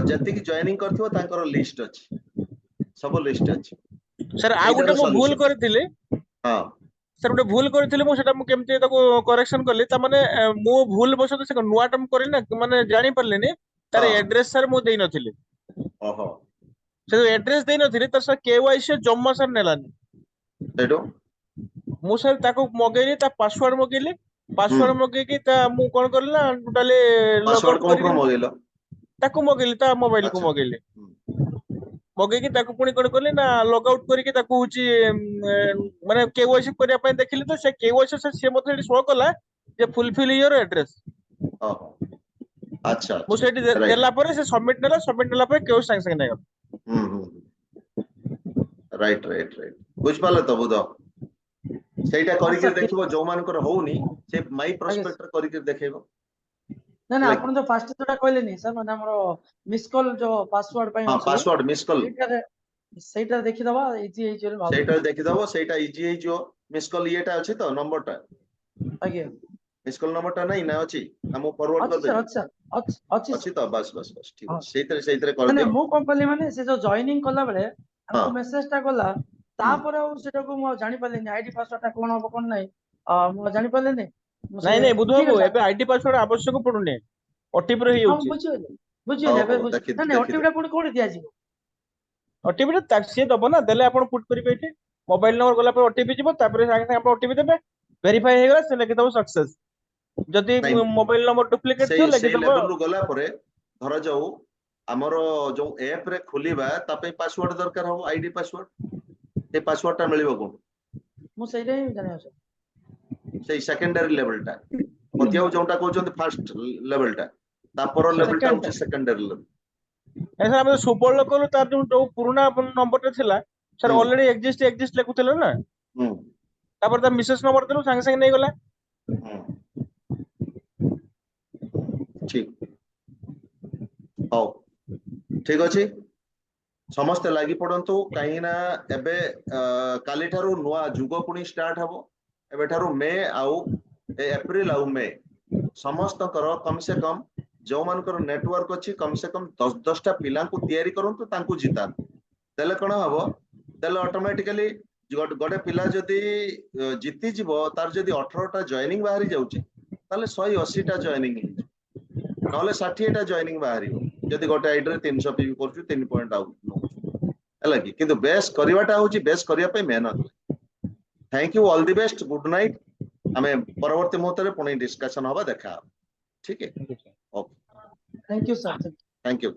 ଯେତିକି ଜଏନିଂ କରିଥିବ ତାଙ୍କର ଲିଷ୍ଟ ଅଛି ସବୁ ଲିଷ୍ଟ ଅଛି ସାର୍ ଆଉ ଗୋଟେ ସେଇଟାର ମୁଁ ଭୁଲ ସଲ୍ୟୁସନ କରିଥିଲି ହଁ ସାର୍ ଗୋଟେ ଭୁଲ କରିଥିଲି ମୁଁ ସେଟା ମୁଁ କେମିତି ତାକୁ କରେକ୍ସନ କଲି ତାମାନେ ମୁଁ ଭୁଲ ବଶତଃ ସେ ନୂଆ ଟା ମୁଁ କରିଲି ନା ମାନେ ଜାଣିପାରିଲିନି ହଁ ତାର ଏଡ୍ରେସ ସାର୍ ମୁଁ ଦେଇନଥିଲି ଓହୋ ସେ ଏଡ୍ରେସ ଦେଇନଥିଲି ତ ସାର୍ କେୱାଇସି ଜମା ସାର୍ ନେଲାନି ସେଇଠୁ ମୁଁ ସାର୍ ତାକୁ ମଗେଇଲି ତା ପାସୱାର୍ଡ ମଗେଇଲି ହୁଁ ପାସୱାର୍ଡ ମଗେଇକି ତା ମୁଁ କଣ କଲି ନା ଟୋଟାଲି ଲଗ ପାସୱାର୍ଡ ଆଉଟ କୋଉଠୁ କରିକି ମଗେଇଲ ତାକୁ ମଗେଇଲି ତା ମୋବାଇଲ କୁ ଆଚ୍ଛା ମଗେଇଲି ହୁଁ ମଗେଇକି ତାକୁ ପୁଣି କଣ କଲି ନା ଲଗ ଆଉଟ କରିକି ତାକୁ ହଉଛି ମାନେ କେୱାଇସି କରିବା ପାଇଁ ଦେଖିଲି ତ ସେ କେୱାଇସି ସେ ମତେ ସେଠି ଶୋ କଲା ଯେ ଫୁଲଫିଲ ୟୋର ଆଡ୍ରେସ ଓହୋ ଆଚ୍ଛା ମୁଁ ଆଚ୍ଛା ସେଇଠି ରାଇଟ୍ ଦେଲା ପରେ ସେ ସବମିଟ ନେଲା ପରେ କେୱାଇସି ସାଙ୍ଗେ ସାଙ୍ଗେ ନେଇଗଲା ହୁଁ ରାଇଟ୍ ରାଇଟ୍ ରାଇଟ୍ ବୁଝିପାରିଲେ ତ ବୁଧ ସେଇଟା ହଁ କରିକି ସାର୍ ଠିକ ଦେଖିବ ଅଛି ଯୋଉମାନଙ୍କର ହଉନି ସେ ମାଇ ଆଜ୍ଞା ପ୍ରସ୍ପେକ୍ଟରେ କରିକି ଦେଖେଇବ ନା ନା ହେଲା କି ଆପଣ ଯୋଉ ଫାଷ୍ଟ ଯୋଉଟା କହିଲେନି ସାର୍ ମାନେ ଆମର ମିସ୍ କଲ୍ ଯୋଉ ପାସୱାର୍ଡ ପାଇଁ ହଁ ଅଛି ପାସୱାର୍ଡ ମିସ୍ କଲ୍ ସେଇଟାରେ ଦେଖିଦବା ଇଜି ହେଇଛି ବୋଲି ସେଇଟା ଭାବୁଛି ଦେଖିଦବ ସେଇଟା ଇଜି ହେଇଯିବ ମିସ୍ କଲ୍ ଇଏଟା ଅଛି ତ ନମ୍ବରଟା ଆଜ୍ଞା ମିସ୍ କଲ୍ ନମ୍ବରଟା ନାଇଁ ନା ଅଛି ନା ମୁଁ ଫରୱାର୍ଡ ଅଛି ସାର୍ କରିଦେବି ଅଛି ସାର୍ ଅଛି ଅଛି ସାର୍ ତ ବାସ୍ ବାସ୍ ବାସ୍ ଠିକ ହଁ ଅଛି ସେଇଥିରେ ମାନେ କରିଦିଅ ମୁଁ କଣ କଲି ମାନେ ସେ ଯୋଉ ଜଏନିଂ କଲା ବେଳେ ହଁ ତାଙ୍କୁ ମେସେଜ ଟା ଗଲା ହୁଁ ତାପରେ ଆଉ ସେଟାକୁ ମୁଁ ଆଉ ଜାଣିପାରିଲିନି ଆଇଡି ପାସୱାର୍ଡ ଟା କଣ ହବ କଣ ନାହିଁ ମୁଁ ଆଉ ଜାଣିପାରିଲିନି ମୁଁ ସେ ନାଇଁ ନାଇଁ ବୁଧୁ ଠିକ ବାବୁ ଅଛି ଏବେ ଆଇଡି ପାସୱାର୍ଡ ଆବଶ୍ୟକ ପଡୁନି ଓଟିପି ରେ ହଁ ମୁଁ ହେଇଯାଉଛି ବୁଝିଗଲି ହଉ ବୁଝିଗଲି ଏବେ ହଉ ବୁଝି ନାଇଁ ଓଟିପି ଟା ପୁଣି କୋଉଠି ଦିଆଯିବ ଓଟିପି ଟା ସିଏ ଦବ ନା ଦେଲେ ଆପଣ ପୁଟ କରିବେ ଏଠି ମୋବାଇଲ ନମ୍ବର ଗଲା ପରେ ଓଟିପି ଯିବ ତାପରେ ସାଙ୍ଗେ ସାଙ୍ଗେ ଆପଣ ଓଟିପି ଦେବେ ଭେରିଫାଇ ହେଇଗଲା ସେ ଲେଖିଦବ ସକ୍ସେସ ଯଦି ନାଇଁ ମୋବାଇଲ ନମ୍ବର ଡୁପ୍ଲିକେଟ ଥିବ ସେଇ ଲେଖିଦବ ଲେଭେଲରୁ ଗଲା ପରେ ଧର ଯାଉ ଆମର ଯୋଉ ଏପ ରେ ଖୋଲିବା ତା ପାଇଁ ପାସୱାର୍ଡ ଦରକାର ହବ ଆଇଡି ପାସୱାର୍ଡ ସେ ପାସୱାର୍ଡ ଟା ମିଳିବ କୋଉଠୁ ମୁଁ ସେଇଟା ହିଁ ଜାଣିବାକୁ ସେଇ ସେକେଣ୍ଡାରୀ ଲେଭେଲଟା ପତିଆଉ ଯୋଉଟା କହୁଛନ୍ତି ଫାଷ୍ଟ ଲେଭେଲଟା ତାପର ଲେଭେଲଟା ସେକେଣ୍ଡ ହଉଛି ସେକେଣ୍ଡାରୀ ଲେଭେଲ सर आम सुबल कलु तार जो पुराना नंबर थिला सर हम्म। ऑलरेडी एग्जिस्ट लिखुଥିଲେ ना हम्म, तापर ता मिसेस नंबर देलु संगे संगे नहीं गला हम्म, ठीक हौ ठीक अछि समस्त लागि पड़ंतु कहीं ना एबे काली ठारू नुआ जुग पुणी स्टार्ट हबो एबे ठारू मे आउ एप्रिल आउ मे समस्त करो कम से कम जो मानकर नेटवर्क अच्छी कम से कम 10 पिला को तैयारी करंतु तांकू जिता देले कोन हबो देले ऑटोमेटिकली गोटे पिला जदी जीति जीवो तार जदी 18टा जॉइनिंग बाहरी जाउची ताले 180टा जॉइनिंग हिजो नले 60टा जॉइनिंग बाहरी जदी गोटे आईडी रे 300 पीवी करछु 3 पॉइंट आउट नो हला कि किंतु बेस करिवाटा होची बेस करिया पे मेहनत thank you all the best good night हमें परवर्ती मुहूर्त रे पुणी डिस्कशन हबा देखा ठीक है okay thank you sir thank you